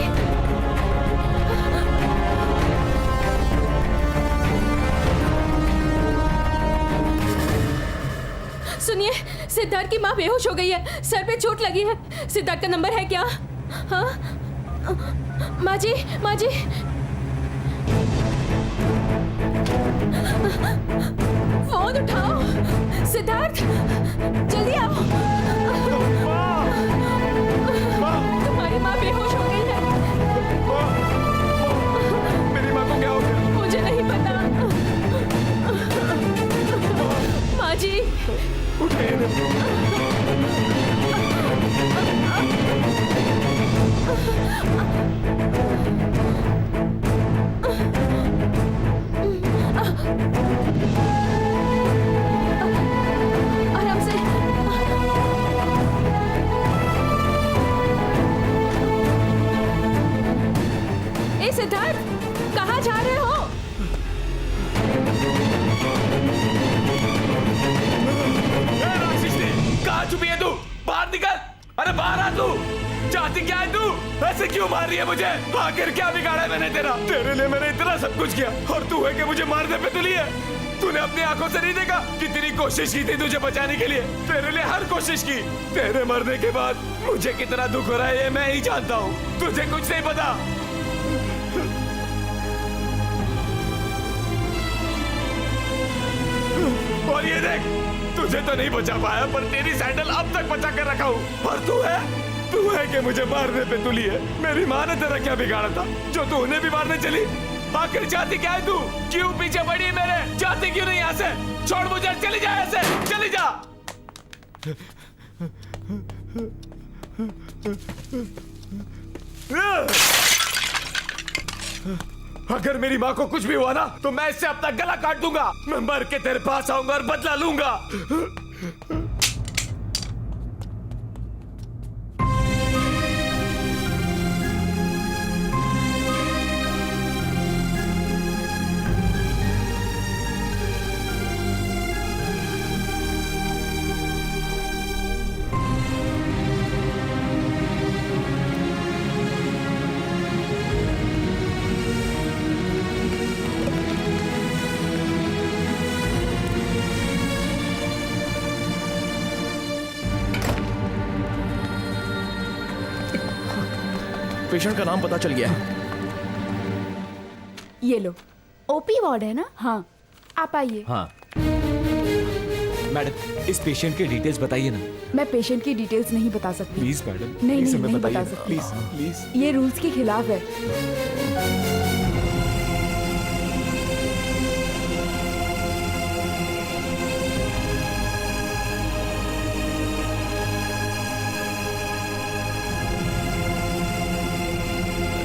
सुनिए, सिद्धार्थ की माँ बेहोश हो गई है, सर पे चोट लगी है। सिद्धार्थ का नंबर है क्या? हाँ? माजी, माजी। फोन उठाओ। सिद्धार्थ, जल्दी आओ। तुम्हारी माँ बेहोश हो गई है। मेरी माँ को क्या हो गया? मुझे नहीं पता। माजी, आराम से। ए सिद्धार्थ, कहाँ जा रहे हो? कहाँ छुपी है तू? बाहर निकल! अरे बाहर आ तू! चाहती क्या है तू? ऐसे क्यों मार रही है मुझे? आखिर क्या बिगाड़ा है मैंने तेरा? तेरे लिए मैंने इतना सब कुछ किया और तू है कि मुझे मारने पे तुली है? तूने अपनी आंखों से नहीं देखा कितनी कोशिश की थी तुझे बचाने के लिए? तेरे लिए हर कोशिश की। तेरे मरने के बाद मुझे कितना दुख हो रहा है ये मैं ही जानता हूँ। तुझे कुछ नहीं पता। और ये देख, तुझे तो नहीं बचा पाया पर तेरी सैंडल अब तक बचा कर रखा हूँ। और तू है कि मुझे मारने पे तुली है। मेरी माँ ने तेरा क्या बिगाड़ा था जो तू उन्हें भी मारने चली? आखिर चाहती क्या है तू? क्यों पीछे पड़ी है मेरे? चाहती क्यों नहीं यहाँ से? छोड़ मुझे, चली जा यहाँ से, चली जा। अगर मेरी माँ को कुछ भी हुआ ना तो मैं इससे अपना गला काट दूंगा। मैं मर के तेरे पास आऊंगा और बदला लूंगा। पेशेंट का नाम पता चल गया है। ये लो, ओपी वार्ड है ना? हाँ, आप आइए। हाँ मैडम, इस पेशेंट के डिटेल्स बताइए ना। मैं पेशेंट की डिटेल्स नहीं बता सकती। प्लीज मैडम, नहीं प्लीज नहीं, हमें नहीं बताइए बता सकती। Please please. ये रूल्स के खिलाफ है।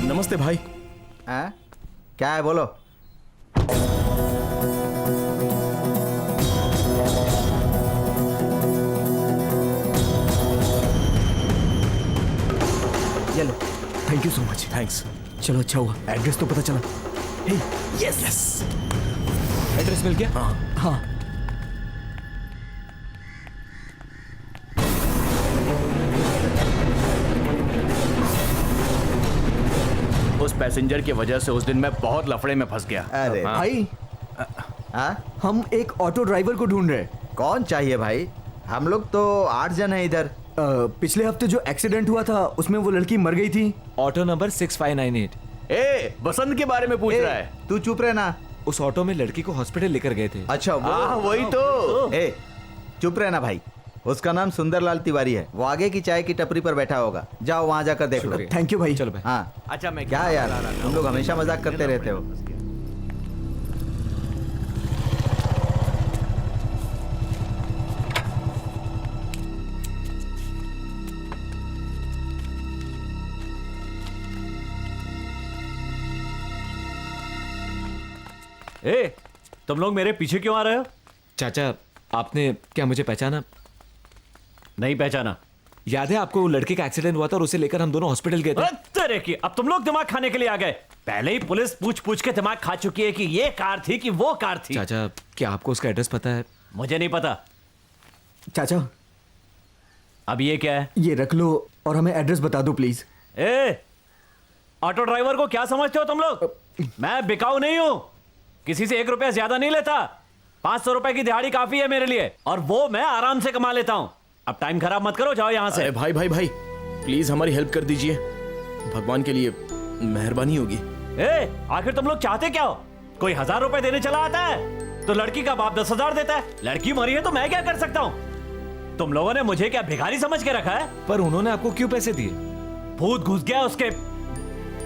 नमस्ते भाई। क्या है बोलो। ये लो, thank you so much. Thanks. चलो अच्छा हुआ, एड्रेस तो पता चला। हे, यस यस, एड्रेस मिल गया? हाँ हाँ। उस पैसेंजर की वजह से उस दिन मैं बहुत लफड़े में फंस गया। अरे हाँ। भाई, हम एक ऑटो ड्राइवर को ढूंढ रहे हैं। कौन चाहिए भाई? हम लोग तो 8 जन हैं इधर। पिछले हफ्ते जो एक्सीडेंट हुआ था उसमें वो लड़की मर गई थी। Auto number 6598। ए, बसंत के बारे में पूछ रहा है। तू चुप रहना। उस ऑटो में लड़की को हॉस्पिटल लेकर गए थे। अच्छा वही तो। ए, चुप रहना भाई। उसका नाम सुंदरलाल तिवारी है। वो आगे की चाय की टपरी पर बैठा होगा। जाओ वहां जाकर देख लो। थैंक यू भाई। चलो भाई। हाँ अच्छा मैं क्या यार, तुम लोग हमेशा मजाक करते रहते हो। ए, तुम लोग मेरे पीछे क्यों आ रहे हो? चाचा, आपने क्या मुझे पहचाना? नहीं पहचाना। याद है आपको, लड़के का एक्सीडेंट हुआ था और उसे लेकर हम दोनों हॉस्पिटल गए थे। तेरे की, अब तुम लोग दिमाग खाने के लिए आ गए। पहले ही पुलिस पूछ पूछ के दिमाग खा चुकी है कि ये कार थी कि वो कार थी। चाचा, क्या आपको उसका एड्रेस पता है? मुझे नहीं पता। चाचा, अब ये क्या है? ये रख लो और हमें एड्रेस बता दो प्लीज। ए, ऑटो ड्राइवर को क्या समझते हो तुम लोग? मैं बिकाऊ नहीं हूं, किसी से 1 रुपया ज्यादा नहीं लेता। 500 रुपए की दिहाड़ी काफी है मेरे लिए, और वो मैं आराम से कमा लेता हूं। अब टाइम खराब मत करो, जाओ यहां से। भाई भाई भाई, प्लीज हमारी हेल्प कर दीजिए, भगवान के लिए मेहरबानी होगी। ए, आखिर तुम लोग चाहते क्या हो? कोई 1000 रुपए देने चला आता है तो लड़की का बाप 10,000 देता है। लड़की मरी है तो मैं क्या कर सकता हूं? तुम लोगों ने मुझे क्या भिखारी समझ के रखा है? पर उन्होंने आपको क्यों पैसे दिए? भूत घुस गया उसके।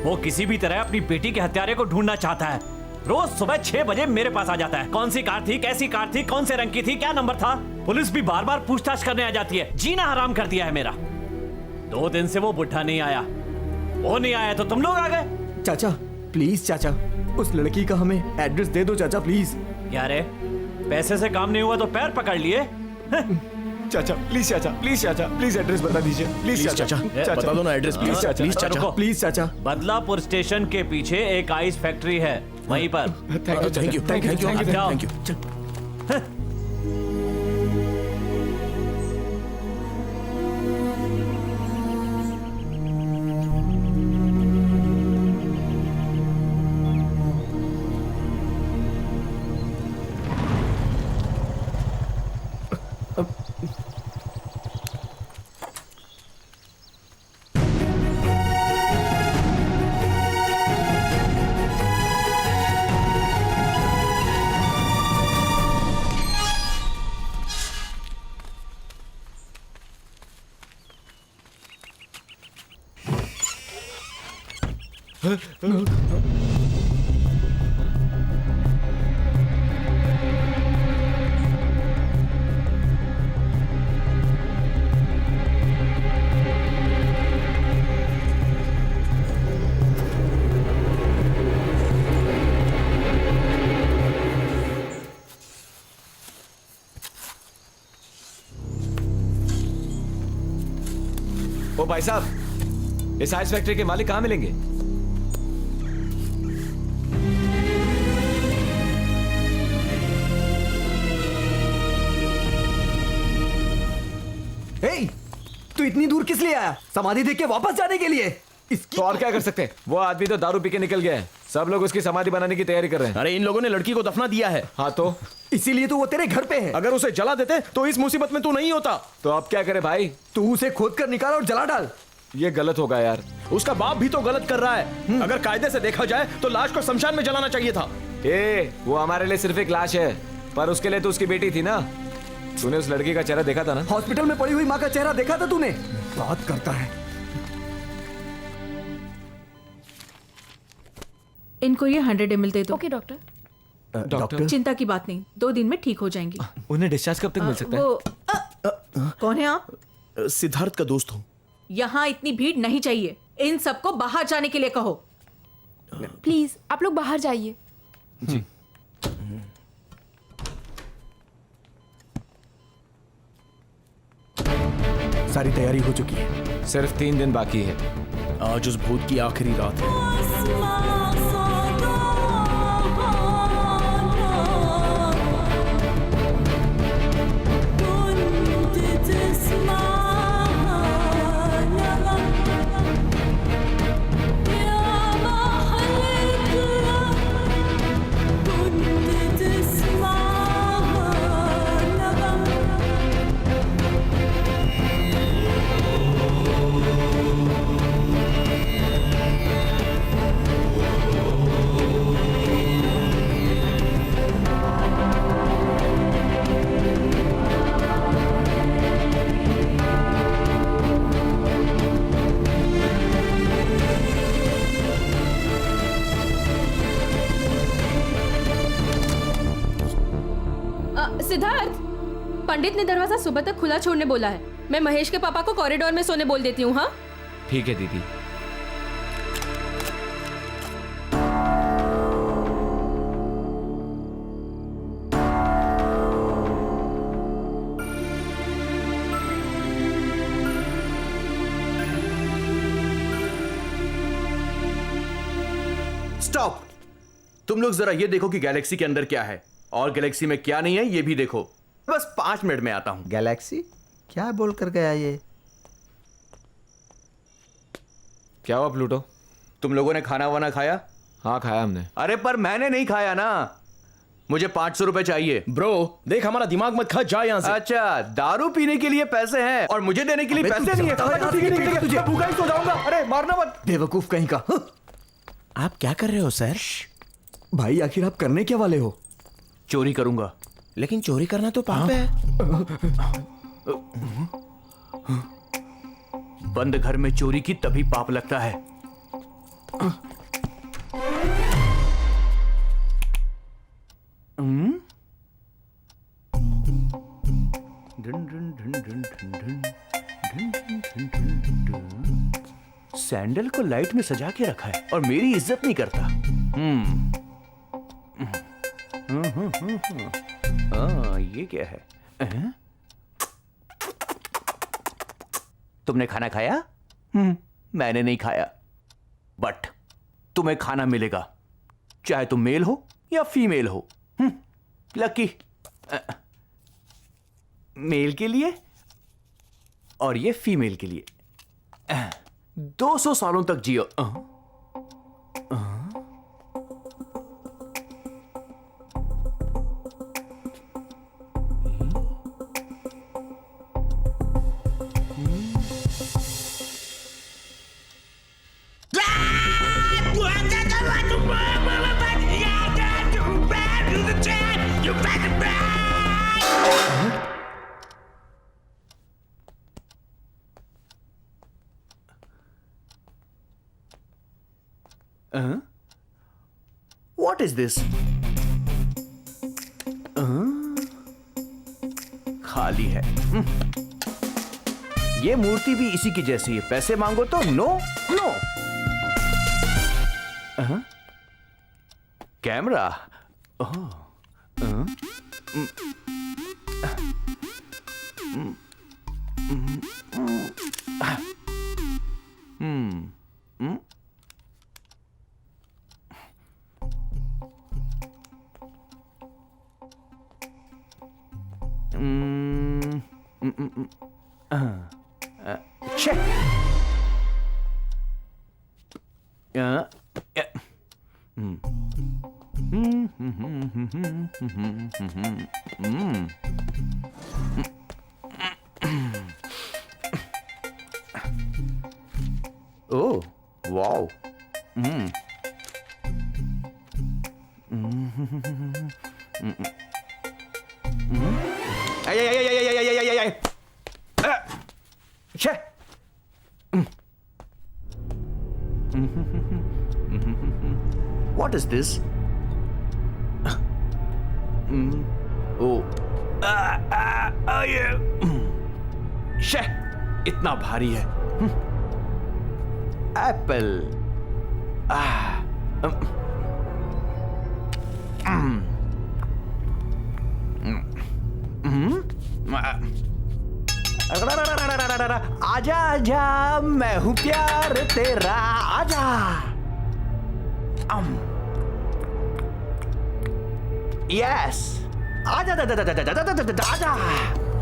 वो किसी भी तरह अपनी बेटी के हत्यारे को ढूंढना चाहता है। रोज सुबह 6 बजे मेरे पास आ जाता है। कौन सी कार थी, कैसी कार थी, कौन से रंग की थी, क्या नंबर था। पुलिस भी बार बार पूछताछ करने आ जाती है। जीना हराम कर दिया है मेरा। 2 दिन से वो बुढ़ा नहीं आया। वो नहीं आया तो तुम लोग आ गए। चाचा प्लीज, चाचा उस लड़की का हमें एड्रेस दे दो चाचा प्लीज। क्या रे, पैसे से काम नहीं हुआ तो पैर पकड़ लिए? चाचा प्लीज, चाचा प्लीज, चाचा प्लीज एड्रेस बता दीजिए प्लीज। चाचा बता दो ना एड्रेस प्लीज। चाचा, प्लीज चाचा, रुको। प्लीज चाचा। बदलापुर स्टेशन के पीछे एक आइस फैक्ट्री है, वहीं पर। Thank you thank you thank you thank you जाओ। Thank you. ओ भाई साहब, इस आइस फैक्ट्री के मालिक कहाँ मिलेंगे? हे, तू इतनी दूर किस लिए आया? समाधि देख के वापस जाने के लिए? तो और क्या कर सकते हैं? वो आदमी तो दारू पी के निकल गया है। सब लोग उसकी समाधि बनाने की तैयारी कर रहे हैं। अरे इन लोगों ने लड़की को दफना दिया है। हाँ तो इसीलिए तो वो तेरे घर पे है। अगर उसे जला देते तो इस मुसीबत में तू नहीं होता। अब क्या करे भाई? तू उसे खोद कर निकाल और जला डाल। ये गलत होगा यार। उसका बाप भी तो गलत कर रहा है। अगर कायदे से देखा जाए तो लाश को शमशान में जलाना चाहिए था। वो हमारे लिए सिर्फ एक लाश है, पर उसके लिए तो उसकी बेटी थी ना। तूने उस लड़की का चेहरा देखा था ना? हॉस्पिटल में पड़ी हुई माँ का चेहरा देखा था तूने? बात करता है। इनको ये 100 ml दे दो। Okay doctor. डॉक्टर चिंता की बात नहीं, 2 दिन में ठीक हो जाएंगी। उन्हें डिस्चार्ज कब तक मिल सकता है? कौन है आप? सिद्धार्थ का दोस्त हूँ। यहाँ इतनी भीड़ नहीं चाहिए। इन सबको बाहर जाने के लिए कहो। प्लीज आप लोग बाहर जाइए। जी। सारी तैयारी हो चुकी है। सिर्फ 3 दिन बाकी है। आज उस भूत की आखिरी रात है। सिद्धार्थ, पंडित ने दरवाजा सुबह तक खुला छोड़ने बोला है। मैं महेश के पापा को कॉरिडोर में सोने बोल देती हूँ। हाँ ठीक है दीदी। स्टॉप। तुम लोग जरा ये देखो कि गैलेक्सी के अंदर क्या है और गैलेक्सी में क्या नहीं है ये भी देखो। बस 5 मिनट में आता हूं। गैलेक्सी क्या बोल कर गया ये? क्या हुआ प्लूटो? तुम लोगों ने खाना वाना खाया? हाँ खाया हमने। अरे पर मैंने नहीं खाया ना। मुझे 500 रुपए चाहिए। ब्रो देख हमारा दिमाग मत खा, जा यहाँ से। अच्छा, दारू पीने के लिए पैसे हैं और मुझे देने के लिए पैसे नहीं है। तुझे भूखा ही सो जाऊंगा। अरे मारना मत। बेवकूफ कहीं का। आप क्या कर रहे हो सर? भाई आखिर आप करने क्या वाले हो? चोरी करूंगा। लेकिन चोरी करना तो पाप है। बंद घर में चोरी की तभी पाप लगता है। सैंडल को लाइट में सजा के रखा है और मेरी इज्जत नहीं करता। ये क्या है? तुमने खाना खाया? मैंने नहीं खाया, बट तुम्हें खाना मिलेगा, चाहे तुम मेल हो या फीमेल हो। लकी मेल के लिए और ये फीमेल के लिए। 200 सालों तक जियो। What is this? खाली है। ये मूर्ति भी इसी की जैसी है। पैसे मांगो तो no no. Camera. Check. Oh. Wow What is this? Oh. शे, इतना भारी है. एप्पल. आजा आजा मैं हूं प्यार तेरा आजा. यस आजा आजा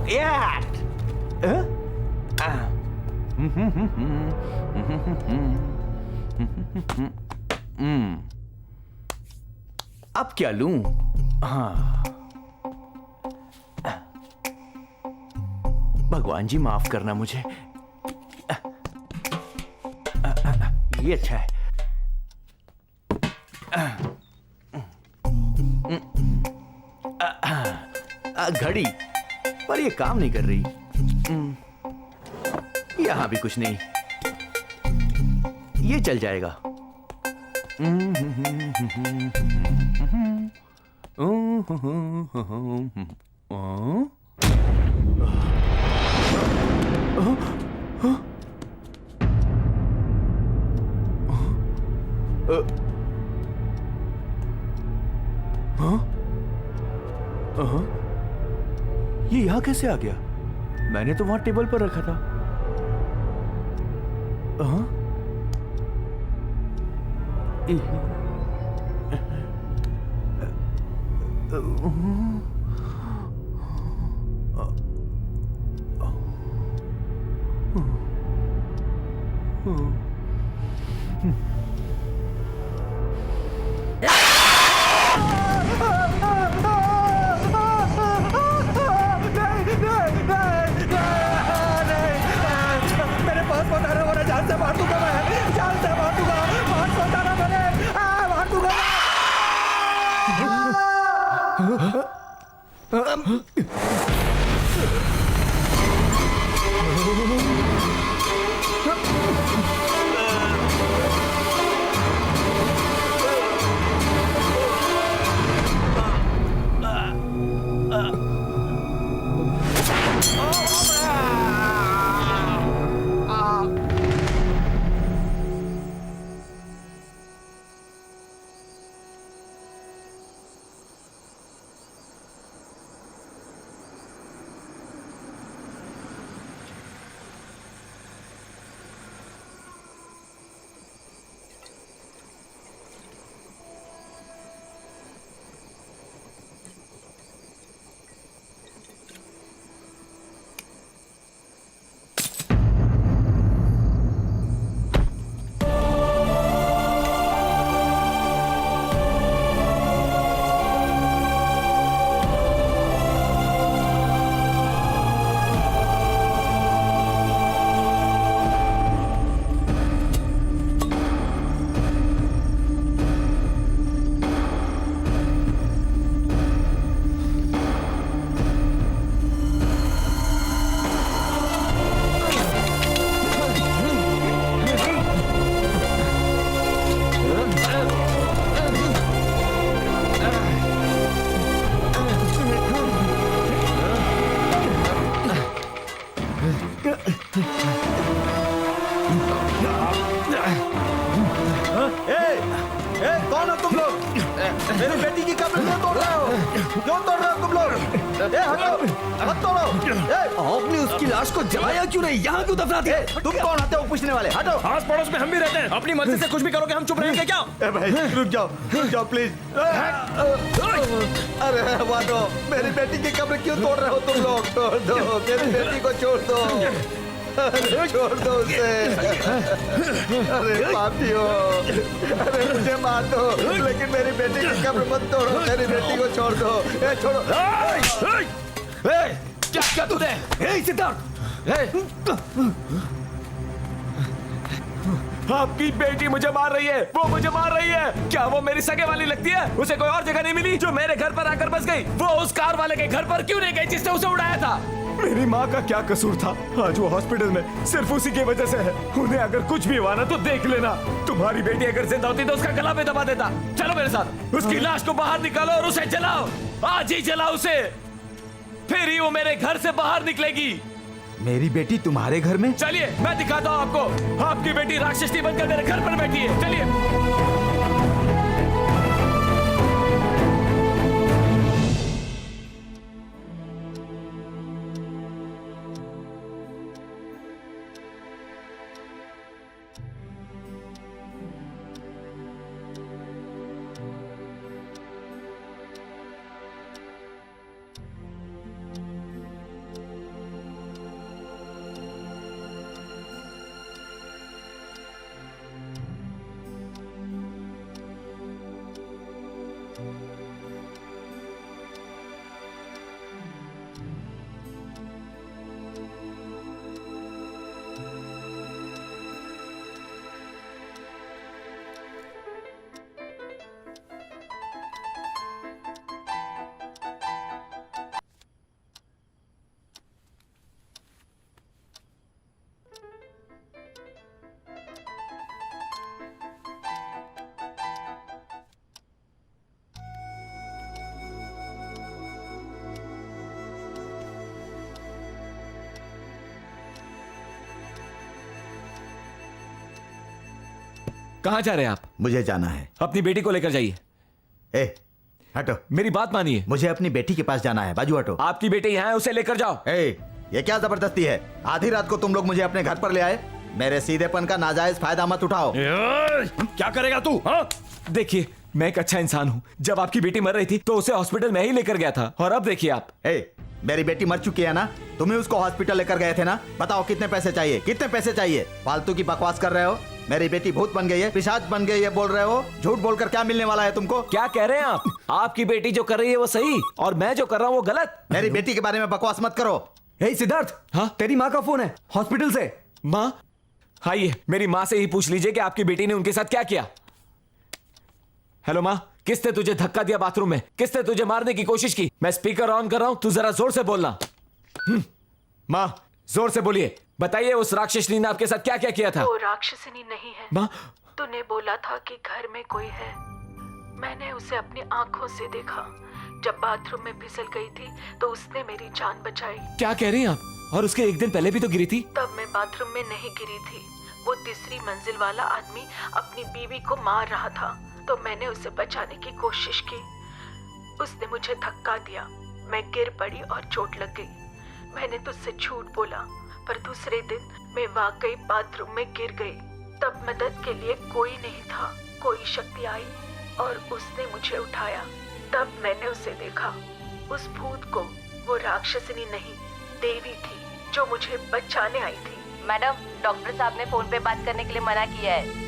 यस. अब क्या लूं? हाँ, भगवान जी माफ करना मुझे. ये अच्छा है. घड़ी, पर ये काम नहीं कर रही. यहां भी कुछ नहीं. ये चल जाएगा. ये यहां कैसे आ गया? मैंने तो वहां टेबल पर रखा था. कौन हो तुम लोग? मेरी बेटी की कब्र क्यों तोड़ रहे हो? क्यों तोड़ रहे हो तुम लोग? हटो, मत तोड़ो. आपने उसकी लाश को जलाया क्यों नहीं? यहाँ क्यों दफना दिया? तुम कौन आते हो पूछने वाले? हटो. आस पड़ोस में हम भी रहते हैं. अपनी मर्जी से कुछ भी करोगे हम चुप रहेंगे क्या? भाई रुक जाओ प्लीज. अरे वादो, मेरी बेटी की कब्र क्यों तोड़ रहे हो तुम लोग? तोड़ दो, मेरी बेटी को छोड़ दो. अरे छोड़ दो उसे. अरे पापियों, अरे मुझे मार दो लेकिन मेरी बेटी की कब्र मत तोड़ो. मेरी बेटी को छोड़ दो. छोड़ो. क्या क्या तूने? सिद्धार्थ, आपकी बेटी मुझे मार रही है, वो मुझे मार रही है। क्या वो मेरी सगे वाली लगती है? उसे कोई और जगह नहीं मिली जो मेरे घर पर आकर बस गई? वो उस कार वाले के घर पर क्यों नहीं गई जिसने उसे उड़ाया था? मेरी माँ का क्या कसूर था? आज वो हॉस्पिटल में सिर्फ उसी की वजह से है। उन्हें अगर कुछ भी हुआ ना तो देख लेना। तुम्हारी बेटी अगर जिंदा होती तो उसका गला पे दबा देता। चलो मेरे साथ, उसकी लाश को बाहर निकालो और उसे जलाओ। आज ही जलाओ उसे, फिर ही वो मेरे घर से बाहर निकलेगी। मेरी बेटी तुम्हारे घर में? चलिए मैं दिखाता हूँ आपको। आपकी बेटी राक्षसी बनकर मेरे घर पर बैठी है। चलिए। कहाँ जा रहे हैं आप? मुझे जाना है। अपनी बेटी को लेकर जाइए। ए, हटो। मेरी बात मानिए। मुझे अपनी बेटी के पास जाना है। बाजू हटो। आपकी बेटी यहाँ है, उसे लेकर जाओ। ए, ये क्या जबरदस्ती है? आधी रात को तुम लोग मुझे अपने घर पर ले आए। मेरे सीधेपन का नाजायज फायदा मत उठाओ। क्या करेगा तू? देखिए, मैं एक अच्छा इंसान हूँ। जब आपकी बेटी मर रही थी तो उसे हॉस्पिटल में ही लेकर गया था, और अब देखिए आप। मेरी बेटी मर चुकी है ना? तुम ही उसको हॉस्पिटल लेकर गए थे ना? बताओ कितने पैसे चाहिए? कितने पैसे चाहिए? फालतू की बकवास कर रहे हो। मेरी बेटी भूत बन गई है, पिशाच बन गई है बोल रहे हो। झूठ बोलकर क्या मिलने वाला है तुमको? क्या कह रहे हैं आप? आपकी बेटी जो कर रही है वो सही, और मैं जो कर रहा हूँ वो गलत। मेरी बेटी के बारे में बकवास मत करो। हे सिद्धार्थ, हाँ तेरी माँ का फोन है हॉस्पिटल से। माँ? आइए, मेरी माँ से ही पूछ लीजिए कि आपकी बेटी ने उनके साथ क्या किया। हेलो माँ, किसने तुझे धक्का दिया बाथरूम में? किसने तुझे मारने की कोशिश की? मैं स्पीकर ऑन कर रहा हूं, तू जरा जोर से बोलना। माँ जोर से बोलिए, बताइए उस राक्षसनी ने आपके साथ क्या क्या किया था? वो राक्षसनी नहीं है माँ। तूने बोला था कि घर में कोई है। मैंने उसे अपनी आंखों से देखा। जब बाथरूम में फिसल गई थी तो उसने मेरी जान बचाई। क्या कह रही हैं आप? और उसके एक दिन पहले भी तो गिरी थी। तब मैं बाथरूम में नहीं गिरी थी। वो तीसरी मंजिल वाला आदमी अपनी बीवी को मार रहा था, तो मैंने उसे बचाने की कोशिश की। उसने मुझे धक्का दिया, मैं गिर पड़ी और चोट लग गई। मैंने तुझसे झूठ बोला, पर दूसरे दिन मैं वाकई बाथरूम में गिर गई। तब मदद के लिए कोई नहीं था। कोई शक्ति आई और उसने मुझे उठाया। तब मैंने उसे देखा, उस भूत को। वो राक्षसनी नहीं, देवी थी जो मुझे बचाने आई थी। मैडम, डॉक्टर साहब ने फोन पे बात करने के लिए मना किया है।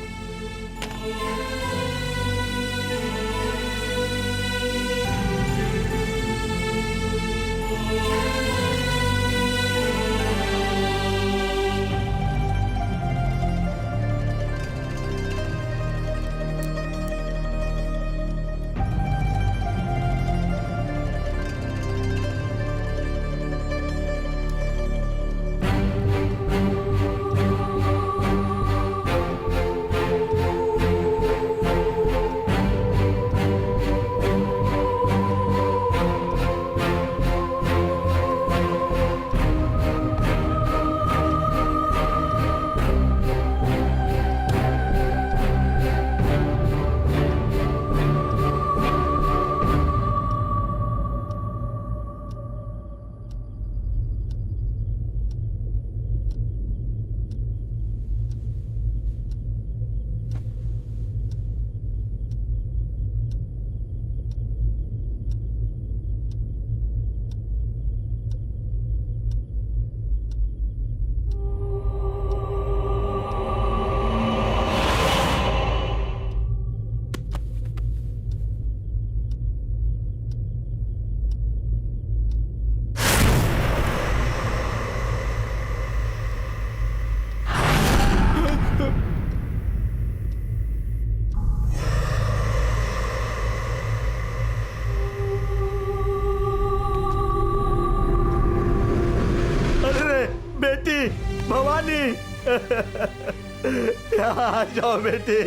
यहाँ आ जाओ बेटी,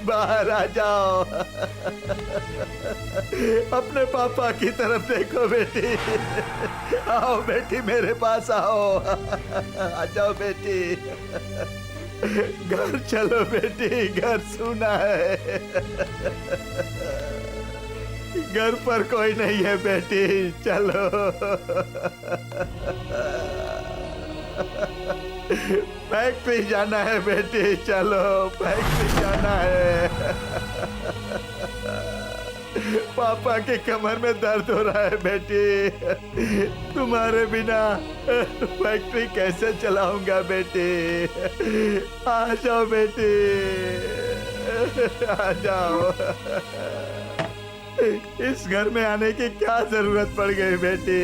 बाहर आ जाओ। अपने पापा की तरफ देखो बेटी। आओ बेटी, मेरे पास आओ। आ जाओ बेटी। घर चलो बेटी, घर सुना है। घर पर कोई नहीं है बेटी, चलो। फैक्ट्री जाना है बेटी, चलो फैक्ट्री जाना है। पापा के कमर में दर्द हो रहा है बेटी। तुम्हारे बिना फैक्ट्री कैसे चलाऊंगा बेटी। आ जाओ बेटी, आ जाओ। इस घर में आने की क्या जरूरत पड़ गई बेटी।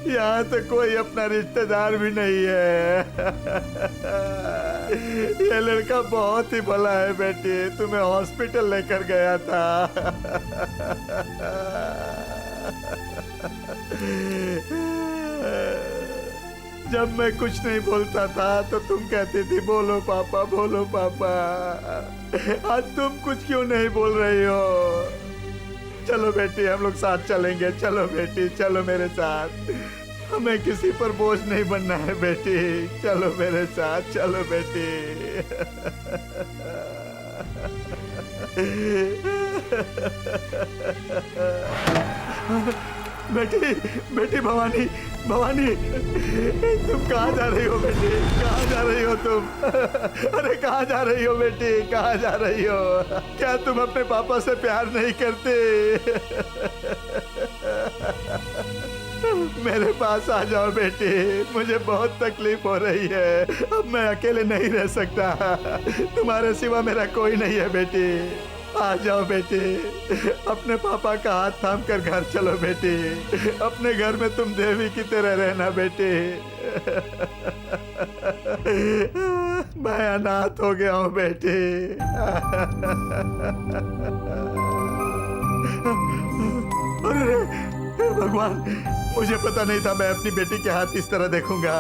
यहाँ तो कोई अपना रिश्तेदार भी नहीं है। ये लड़का बहुत ही भला है बेटी, तुम्हें हॉस्पिटल लेकर गया था। जब मैं कुछ नहीं बोलता था तो तुम कहती थी बोलो पापा, बोलो पापा। आज तुम कुछ क्यों नहीं बोल रही हो। चलो बेटी, हम लोग साथ चलेंगे। चलो बेटी, चलो मेरे साथ। हमें किसी पर बोझ नहीं बनना है बेटी। चलो मेरे साथ, चलो बेटी। बेटी, बेटी भवानी, भवानी, तुम कहाँ जा रही हो बेटी? कहाँ जा रही हो तुम? अरे कहाँ जा रही हो बेटी? कहाँ जा रही हो? क्या तुम अपने पापा से प्यार नहीं करते? मेरे पास आ जाओ बेटी, मुझे बहुत तकलीफ हो रही है। अब मैं अकेले नहीं रह सकता। तुम्हारे सिवा मेरा कोई नहीं है बेटी। आ जाओ बेटी, अपने पापा का हाथ थाम कर घर चलो बेटी। अपने घर में तुम देवी की तरह रहना बेटी। मैं अनाथ हो गया हूँ बेटी। अरे भगवान, मुझे पता नहीं था मैं अपनी बेटी के हाथ इस तरह देखूंगा।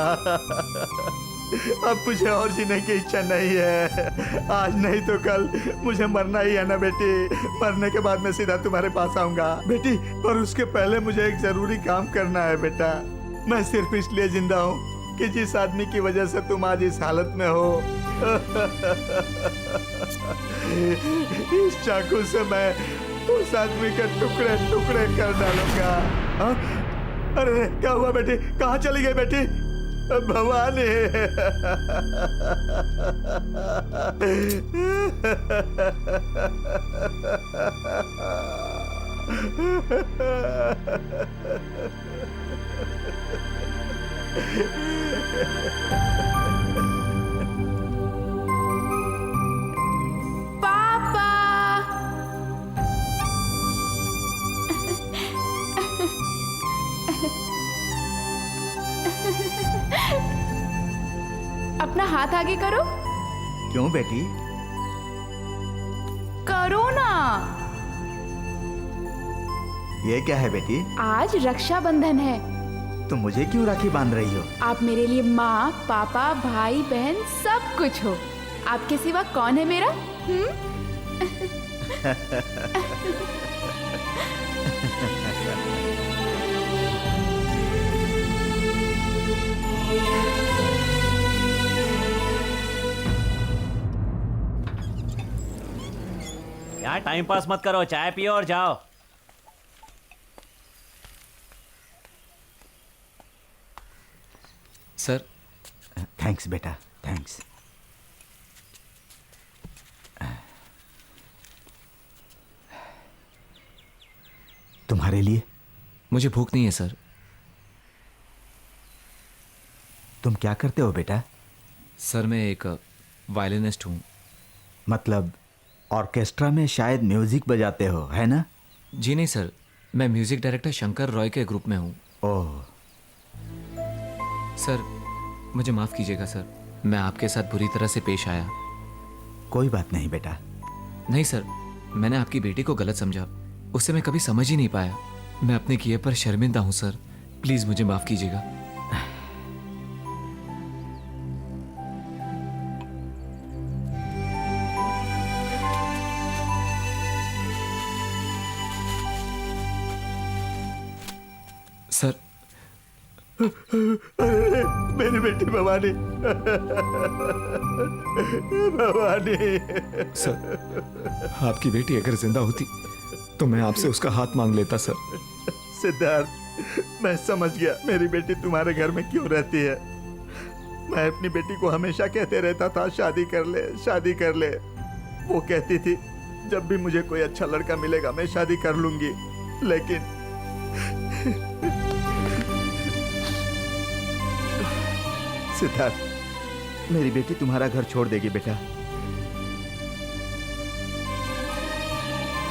अब मुझे और जीने की इच्छा नहीं है। आज नहीं तो कल मुझे मरना ही है ना बेटी। मरने के बाद मैं सीधा तुम्हारे पास आऊंगा बेटी, पर उसके पहले मुझे एक जरूरी काम करना है बेटा। मैं सिर्फ इसलिए जिंदा हूँ कि जिस आदमी की वजह से तुम आज इस हालत में हो, इस चाकू से मैं उस आदमी के टुकड़े टुकड़े कर डालूंगा। हाँ? अरे क्या हुआ बेटी? कहाँ चली गई बेटी? भवानी, पापा। अपना हाथ आगे करो। क्यों बेटी? करो ना। ये क्या है बेटी? आज रक्षाबंधन है। तुम मुझे क्यों राखी बांध रही हो? आप मेरे लिए माँ, पापा, भाई, बहन सब कुछ हो। आपके सिवा कौन है मेरा? यार टाइम पास मत करो, चाय पियो और जाओ। सर, थैंक्स बेटा, थैंक्स। तुम्हारे लिए? मुझे भूख नहीं है सर। तुम क्या करते हो बेटा? सर मैं एक वायलिनिस्ट हूँ। मतलब ऑर्केस्ट्रा में शायद म्यूजिक बजाते हो, है ना? जी नहीं सर, मैं म्यूजिक डायरेक्टर शंकर रॉय के ग्रुप में हूँ। ओह सर, मुझे माफ़ कीजिएगा सर, मैं आपके साथ बुरी तरह से पेश आया। कोई बात नहीं बेटा। नहीं सर, मैंने आपकी बेटी को गलत समझा, उससे मैं कभी समझ ही नहीं पाया। मैं अपने किए पर शर्मिंदा हूँ सर, प्लीज़ मुझे माफ़ कीजिएगा। अरे मेरी बेटी भवानी, भवानी। सर, आपकी बेटी अगर जिंदा होती तो मैं आपसे उसका हाथ मांग लेता सर। सिद्धार्थ, मैं समझ गया मेरी बेटी तुम्हारे घर में क्यों रहती है। मैं अपनी बेटी को हमेशा कहते रहता था शादी कर ले, शादी कर ले। वो कहती थी जब भी मुझे कोई अच्छा लड़का मिलेगा मैं शादी कर लूंगी, लेकिन सिद्धार्थ, मेरी बेटी तुम्हारा घर छोड़ देगी बेटा।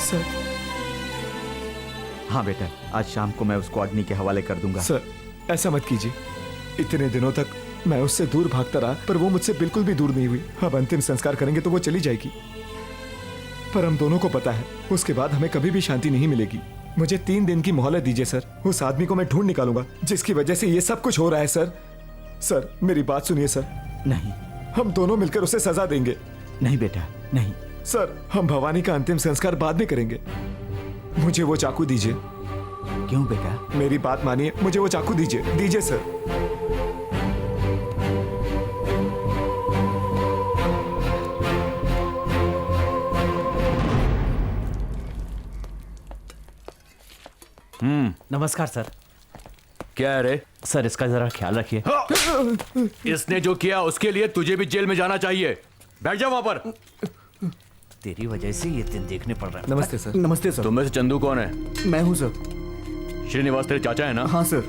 सर। हाँ बेटा, आज शाम को मैं उसको अग्नि के हवाले कर दूंगा। सर, ऐसा मत कीजिए। इतने दिनों तक मैं उससे दूर भागता रहा, पर वो मुझसे बिल्कुल भी दूर नहीं हुई। अब अंतिम संस्कार करेंगे तो वो चली जाएगी, पर हम दोनों को पता है उसके बाद हमें कभी भी शांति नहीं मिलेगी। मुझे 3 दिन की मोहलत दीजिए सर। उस आदमी को मैं ढूंढ निकालूंगा जिसकी वजह से ये सब कुछ हो रहा है सर। सर, मेरी बात सुनिए सर। नहीं, हम दोनों मिलकर उसे सजा देंगे। नहीं बेटा, नहीं। सर, हम भवानी का अंतिम संस्कार बाद में करेंगे। मुझे वो चाकू दीजिए। क्यों बेटा? मेरी बात मानिए, मुझे वो चाकू दीजिए, दीजिए सर। नमस्कार सर। क्या है रे? सर, इसका जरा ख्याल रखिए। इसने जो किया उसके लिए तुझे भी जेल में जाना चाहिए। बैठ जा वहां पर। तेरी वजह से ये दिन देखने पड़ रहा है। नमस्ते सर। नमस्ते सर। तुम में से चंदू कौन है? मैं हूँ सर। श्रीनिवास तेरे चाचा है ना? हाँ सर।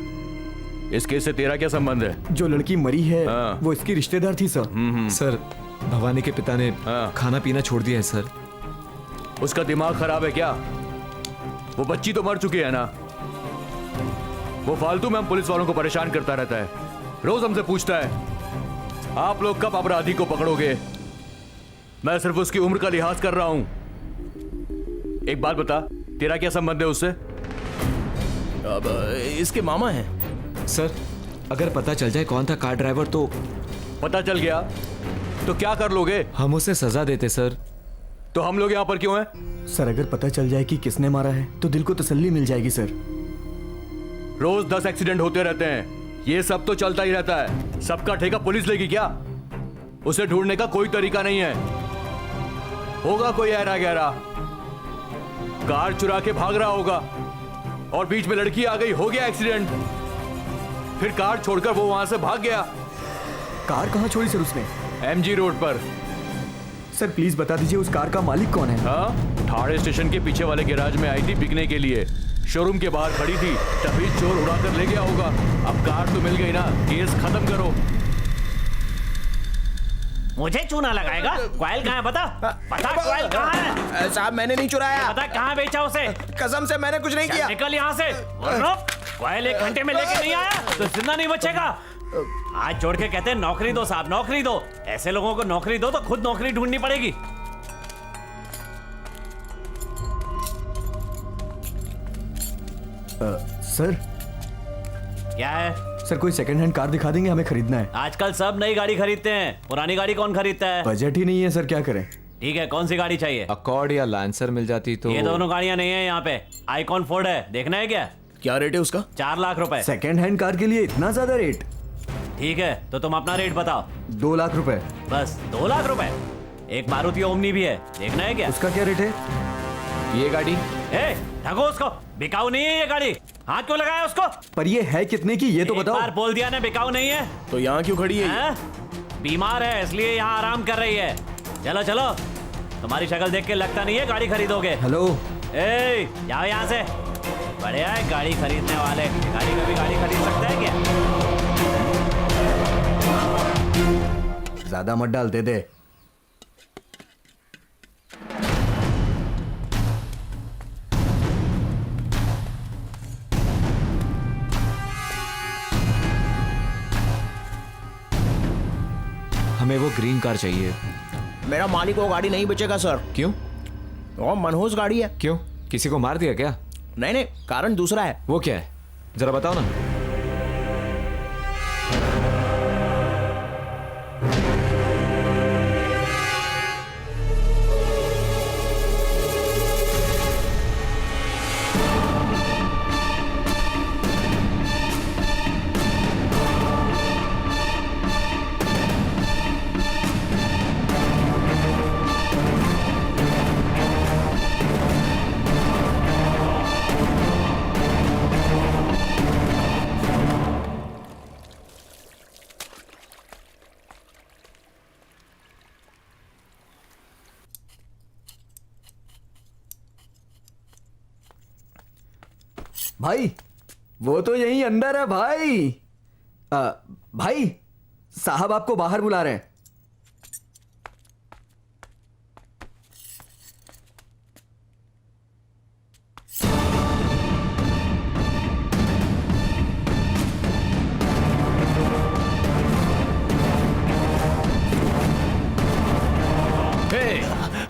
इस केस से तेरा क्या संबंध है? जो लड़की मरी है हाँ। वो इसकी रिश्तेदार थी सर। सर, भवानी के पिता ने खाना पीना छोड़ दिया है सर। उसका दिमाग खराब है क्या? वो बच्ची तो मर चुकी है ना। वो फालतू में हम पुलिस वालों को परेशान करता रहता है। रोज हमसे पूछता है आप लोग कब अपराधी को पकड़ोगे। मैं सिर्फ उसकी उम्र का लिहाज कर रहा हूं। एक बात बता, तेरा क्या संबंध है उससे? अब इसके मामा हैं। सर, अगर पता चल जाए कौन था कार ड्राइवर तो? पता चल गया तो क्या कर लोगे? हम उसे सजा देते सर। तो हम लोग यहाँ पर क्यों हैं? सर, अगर पता चल जाए कि किसने मारा है तो दिल को तसल्ली मिल जाएगी सर। रोज 10 एक्सीडेंट होते रहते हैं, ये सब तो चलता ही रहता है। सबका ठेका पुलिस लेगी क्या? उसे ढूंढने का कोई तरीका नहीं है। होगा कोई ऐरा गहरा, कार चुरा के भाग रहा होगा और बीच में लड़की आ गई, हो गया एक्सीडेंट। फिर कार छोड़कर वो वहां से भाग गया। कार कहाँ छोड़ी सर उसने? MG रोड पर। सर, प्लीज बता दीजिए उस कार का मालिक कौन है? हाँ, ठाणे स्टेशन के पीछे वाले गैराज में आई थी बिकने के लिए। शोरूम के बाहर खड़ी थी, तभी चोर उड़ा कर ले गया होगा। अब कार तो मिल गई ना, केस खत्म करो। मुझे चूना लगाएगा? कोयल कहाँ है? बता बता, कोयल कहाँ है? साहब, मैंने नहीं चुराया। बता कहाँ बेचा उसे? कसम से मैंने कुछ नहीं किया। निकल यहाँ से। कोयल 1 घंटे में लेके नहीं आया तो जिंदा नहीं बचेगा। आज जोड़ के कहते हैं नौकरी दो साहब, नौकरी दो। ऐसे लोगों को नौकरी दो तो खुद नौकरी ढूंढनी पड़ेगी। सर। क्या है? सर, कोई सेकंड हैंड कार दिखा देंगे, हमें खरीदना है। आजकल सब नई गाड़ी खरीदते हैं, पुरानी गाड़ी कौन खरीदता है? बजट ही नहीं है सर, क्या करें? ठीक है, कौन सी गाड़ी चाहिए? अकॉर्ड या लैंसर मिल जाती तो। ये दोनों गाड़ियां नहीं है यहाँ पे। आइकॉन फोर्ड है, देखना है क्या? क्या रेट है उसका? 4 लाख रुपए। सेकंड हैंड कार के लिए इतना ज्यादा रेट? ठीक है, तो तुम अपना रेट बताओ। 2 लाख रुपए। बस 2 लाख रुपए? एक मारुति ओमनी भी है, देखना है क्या? उसका क्या रेट है? ये गाड़ी? ए, ढको उसको, बिकाऊ नहीं है ये गाड़ी। हाथ क्यों लगाया उसको? पर ये है कितने की, ये तो बताओ। एक बार बोल दिया ना बिकाऊ नहीं है। तो यहाँ क्यों खड़ी है? बीमार है इसलिए यहाँ आराम कर रही है। चलो चलो, तुम्हारी शक्ल देख के लगता नहीं है गाड़ी खरीदोगे। हेलो, ए, जाओ यहाँ से। बढ़िया है गाड़ी खरीदने वाले। गाड़ी में भी गाड़ी खरीद सकता है क्या? ज्यादा मत डाल, दे दे। हमें वो ग्रीन कार चाहिए। मेरा मालिक वो गाड़ी नहीं बेचेगा सर। क्यों? वो मनहूस गाड़ी है। क्यों, किसी को मार दिया क्या? नहीं नहीं, कारण दूसरा है। वो क्या है, जरा बताओ ना। भाई वो तो यहीं अंदर है भाई। भाई साहब आपको बाहर बुला रहे हैं।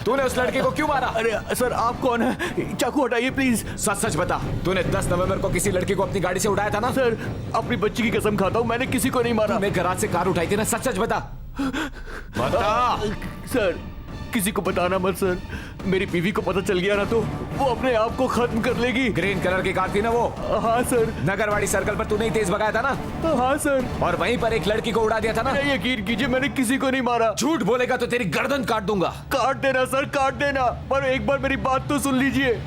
तूने उस लड़के को क्यों मारा? अरे सर आप कौन है? चाकू हटाइए प्लीज। सच सच बता, तूने 10 नवंबर को किसी लड़के को अपनी गाड़ी से उड़ाया था ना? सर अपनी बच्ची की कसम खाता हूँ, मैंने किसी को नहीं मारा। तूने गराज से कार उठाई थी ना? सच सच बता। बता। सर किसी को बताना मत सर, मेरी बीवी को पता चल गया ना तो वो अपने आप को खत्म कर लेगी। ग्रीन कलर की कार थी ना वो? हाँ सर। नगरवाड़ी सर्कल पर तूने ही तेज भगाया था ना? हाँ सर। और वहीं पर एक लड़की को उड़ा दिया था ना? यकीन कीजिए मैंने किसी को नहीं मारा। झूठ बोलेगा तो तेरी गर्दन काट दूंगा। काट देना सर, काट देना, पर एक बार मेरी बात तो सुन लीजिए।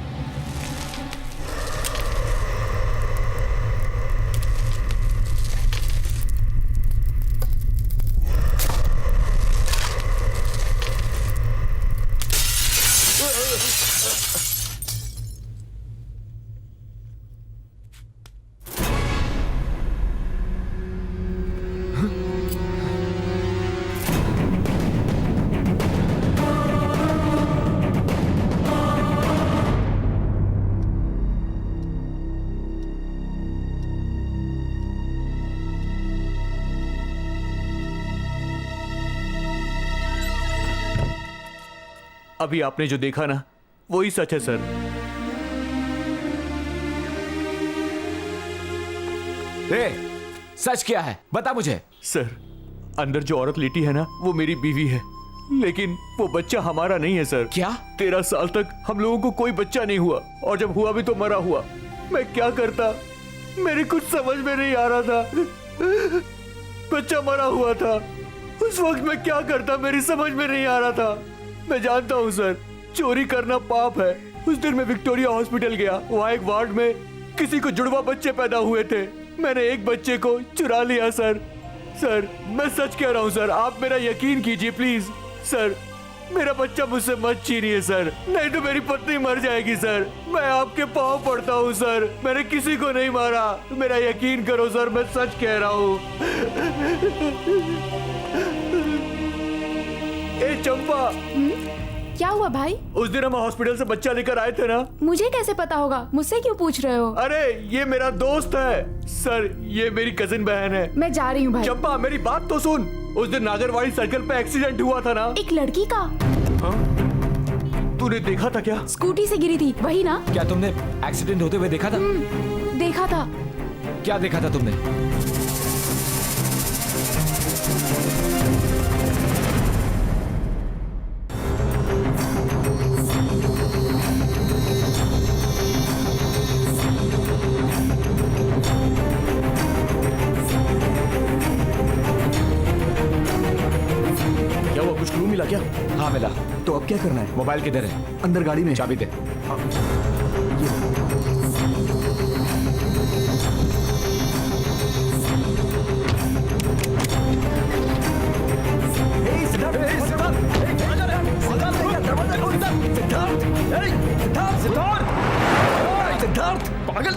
अभी आपने जो देखा ना वही सच है सर। सच क्या है बता मुझे। सर अंदर जो औरत लेटी है ना वो मेरी बीवी है, लेकिन वो बच्चा हमारा नहीं है सर। क्या? 13 साल तक हम लोगों को कोई बच्चा नहीं हुआ, और जब हुआ भी तो मरा हुआ। मैं क्या करता, मेरे कुछ समझ में नहीं आ रहा था। बच्चा मरा हुआ था, उस वक्त मैं क्या करता मेरी समझ में नहीं आ रहा था। मैं जानता हूँ सर चोरी करना पाप है। उस दिन मैं विक्टोरिया हॉस्पिटल गया, वहाँ एक वार्ड में किसी को जुड़वा बच्चे पैदा हुए थे। मैंने एक बच्चे को चुरा लिया सर। सर मैं सच कह रहा हूँ सर, आप मेरा यकीन कीजिए प्लीज। सर मेरा बच्चा मुझसे मत छीनिए सर, नहीं तो मेरी पत्नी मर जाएगी सर। मैं आपके पाँव पड़ता हूँ सर, मैंने किसी को नहीं मारा, मेरा यकीन करो सर, मैं सच कह रहा हूँ। ए चंपा। क्या हुआ भाई? उस दिन हम हॉस्पिटल से बच्चा लेकर आए थे ना? मुझे कैसे पता होगा? मुझसे क्यों पूछ रहे हो? अरे ये मेरा दोस्त है सर, ये मेरी कजिन बहन है। मैं जा रही हूँ भाई। चंपा मेरी बात तो सुन, उस दिन नागरवाड़ी सर्कल पे एक्सीडेंट हुआ था ना? एक लड़की का। तूने देखा था क्या? स्कूटी से गिरी थी वही ना? क्या तुमने एक्सीडेंट होते हुए देखा था? देखा था। क्या देखा था तुमने? कुछ क्लू मिला क्या? हाँ मिला। तो अब क्या करना है? मोबाइल किधर है? अंदर गाड़ी में। चाबी दे। सिद्धार्थ पागल।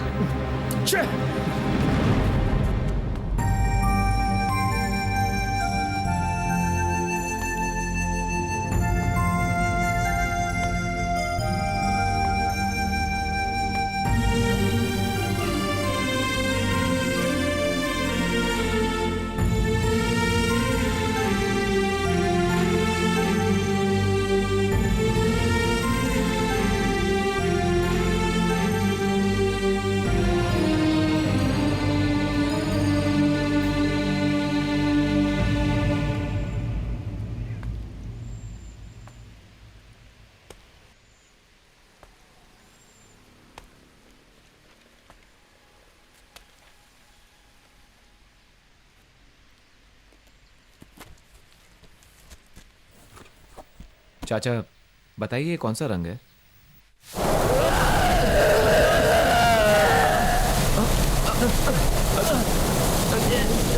चाचा बताइए कौन सा रंग है?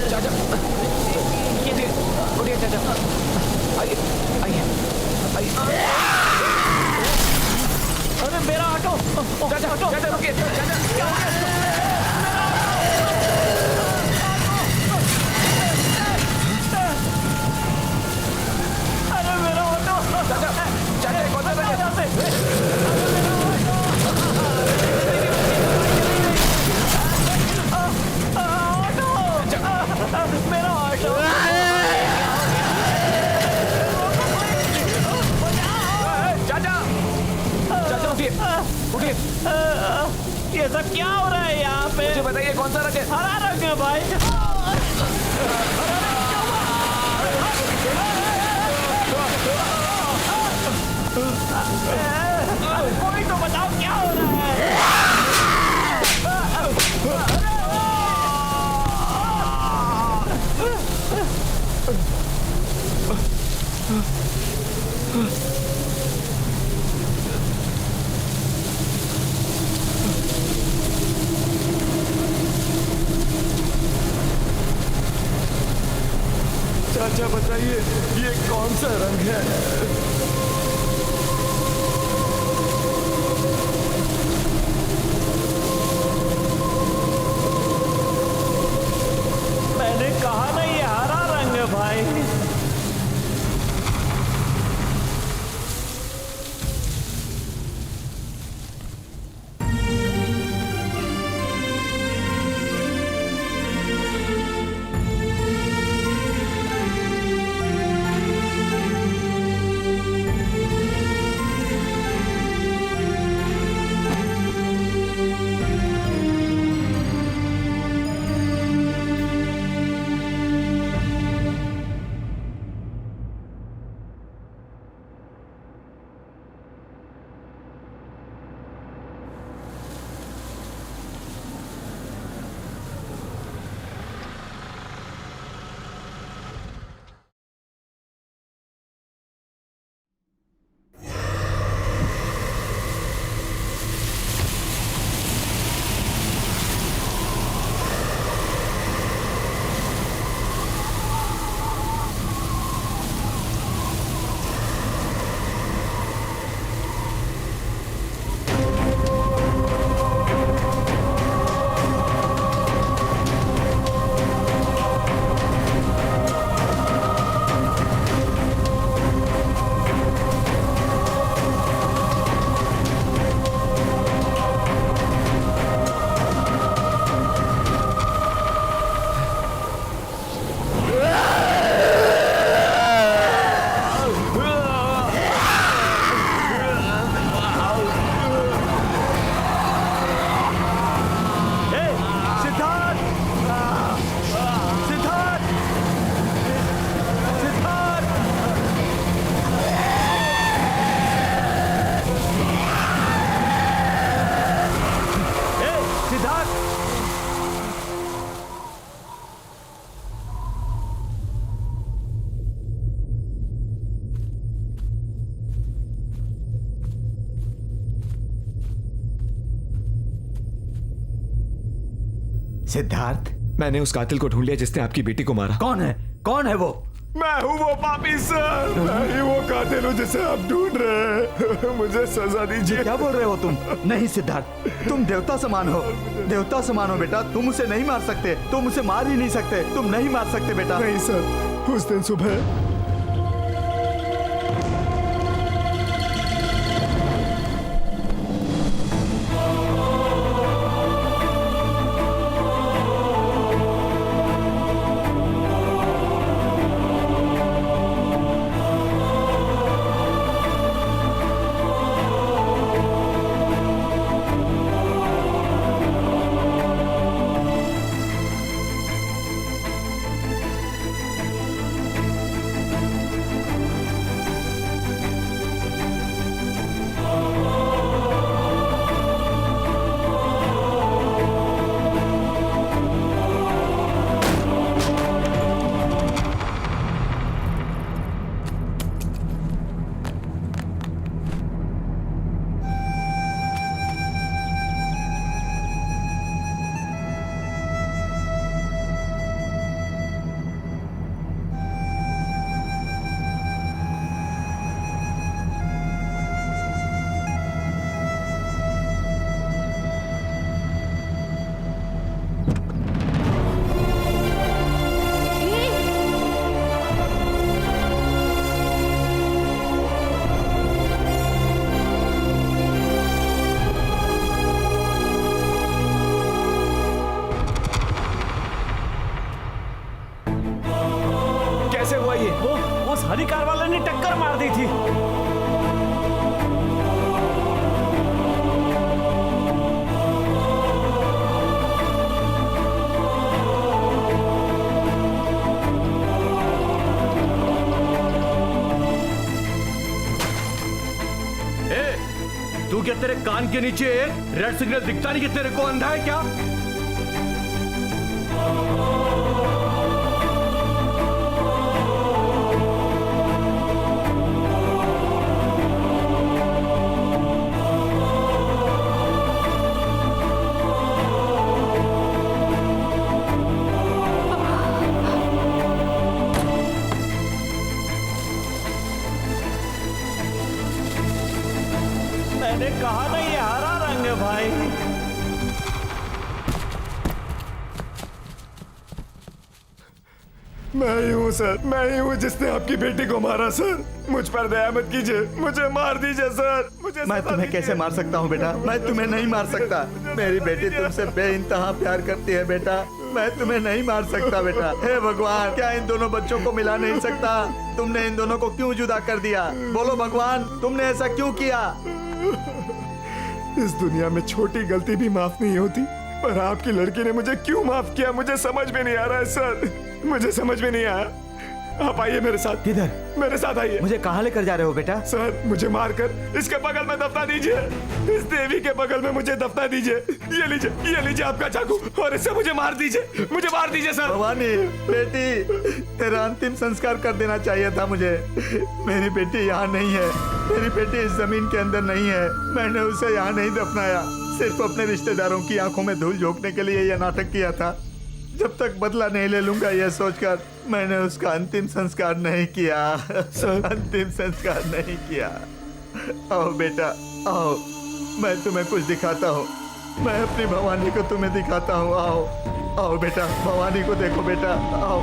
चाचा ये उठिए चाचा, आइए आइए आइए। अरे मेरा ऑटो। चाचा चाचा रुकिए, चाचा अरे मेरा ऑटो। चाचा चाचा कौन सा मेरा ऑटो। चाचा चाचा उठिए उठिए। ये सब क्या हो रहा है यहाँ पे? मुझे बताइए कौन सा रंग है? हरा रंग है भाई। कोई तो बताओ क्या हो रहा है? चाचा बताइए ये कौन सा रंग है? मैंने कहा ना ये हरा रंग है भाई। सिद्धार्थ, मैंने उस कातिल को ढूंढ लिया जिसने आपकी बेटी को मारा। कौन है? कौन है वो? मैं हूँ वो पापी सर। मैं ही वो कातिल हूँ जिसे आप ढूंढ रहे हैं। मुझे सजा दीजिए। क्या बोल रहे हो तुम? नहीं सिद्धार्थ, तुम देवता समान हो। देवता समान हो बेटा, तुम उसे नहीं मार सकते। तुम उसे मार ही नहीं सकते। तुम नहीं मार सकते बेटा। नहीं सर, उस दिन सुबह बाहरी कार वाले ने टक्कर मार दी थी। तू क्या, तेरे कान के नीचे रेड सिग्नल दिखता नहीं कि तेरे को अंधा है क्या? मैंने कहा ना ये हरा रंग है भाई। मैं ही हूँ सर, मैं ही हूँ जिसने आपकी बेटी को मारा सर। मुझ पर दया मत कीजिए, मुझे मार दीजिए सर। मुझे मैं तुम्हें कैसे मार सकता हूँ बेटा? मैं तुम्हें नहीं मार सकता। मेरी बेटी तुमसे बेइंतहा प्यार करती है बेटा। मैं तुम्हें नहीं मार सकता बेटा। हे भगवान, क्या इन दोनों बच्चों को मिला नहीं सकता? तुमने इन दोनों को क्यों जुदा कर दिया? बोलो भगवान, तुमने ऐसा क्यों किया? इस दुनिया में छोटी गलती भी माफ नहीं होती, पर आपकी लड़की ने मुझे क्यों माफ किया मुझे समझ में नहीं आ रहा है सर। मुझे समझ में नहीं आया। आप आइए मेरे साथ। किधर? मेरे साथ आइए। मुझे कहाँ लेकर जा रहे हो बेटा? सर, मुझे मारकर इसके बगल में दफना दीजिए। इस देवी के बगल में मुझे दफना दीजिए। ये लीजिए आपका चाकू, और इससे मुझे मार दीजिए। मुझे मार दीजिए सर। भवानी बेटी, तेरा अंतिम संस्कार कर देना चाहिए था मुझे। मेरी बेटी यहाँ नहीं है। मेरी बेटी इस जमीन के अंदर नहीं है। मैंने उसे यहाँ नहीं दफनाया, सिर्फ अपने रिश्तेदारों की आंखों में धूल झोंकने के लिए यह नाटक किया था। जब तक बदला नहीं ले लूंगा यह सोचकर मैंने उसका अंतिम संस्कार नहीं किया। अंतिम संस्कार नहीं किया। आओ बेटा, आओ, मैं तुम्हें कुछ दिखाता हूँ। मैं अपनी भवानी को तुम्हें दिखाता हूँ। आओ आओ बेटा, भवानी को देखो बेटा, आओ।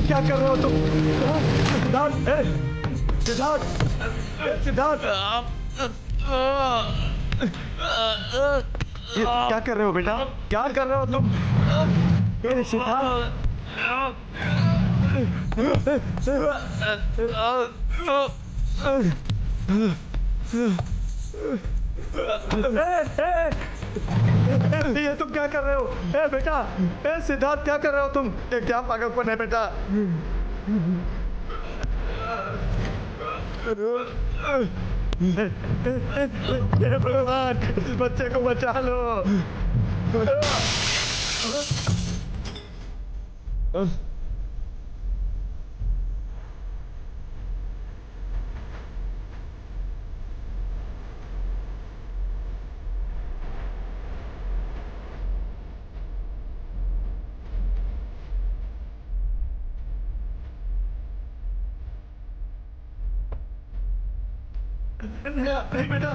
क्या कर रहे हो तुम? सिद्धार्थ, सिद्धार्थ, क्या कर रहे हो बेटा? क्या कर रहे हो तुम? सिद्धार्थ, ये तुम क्या कर रहे हो? बेटा, सिद्धार्थ क्या कर रहे हो तुम? ये क्या पागलपन है बेटा? हे भगवान, इस बच्चे को बचा लो। नहीं बेटा।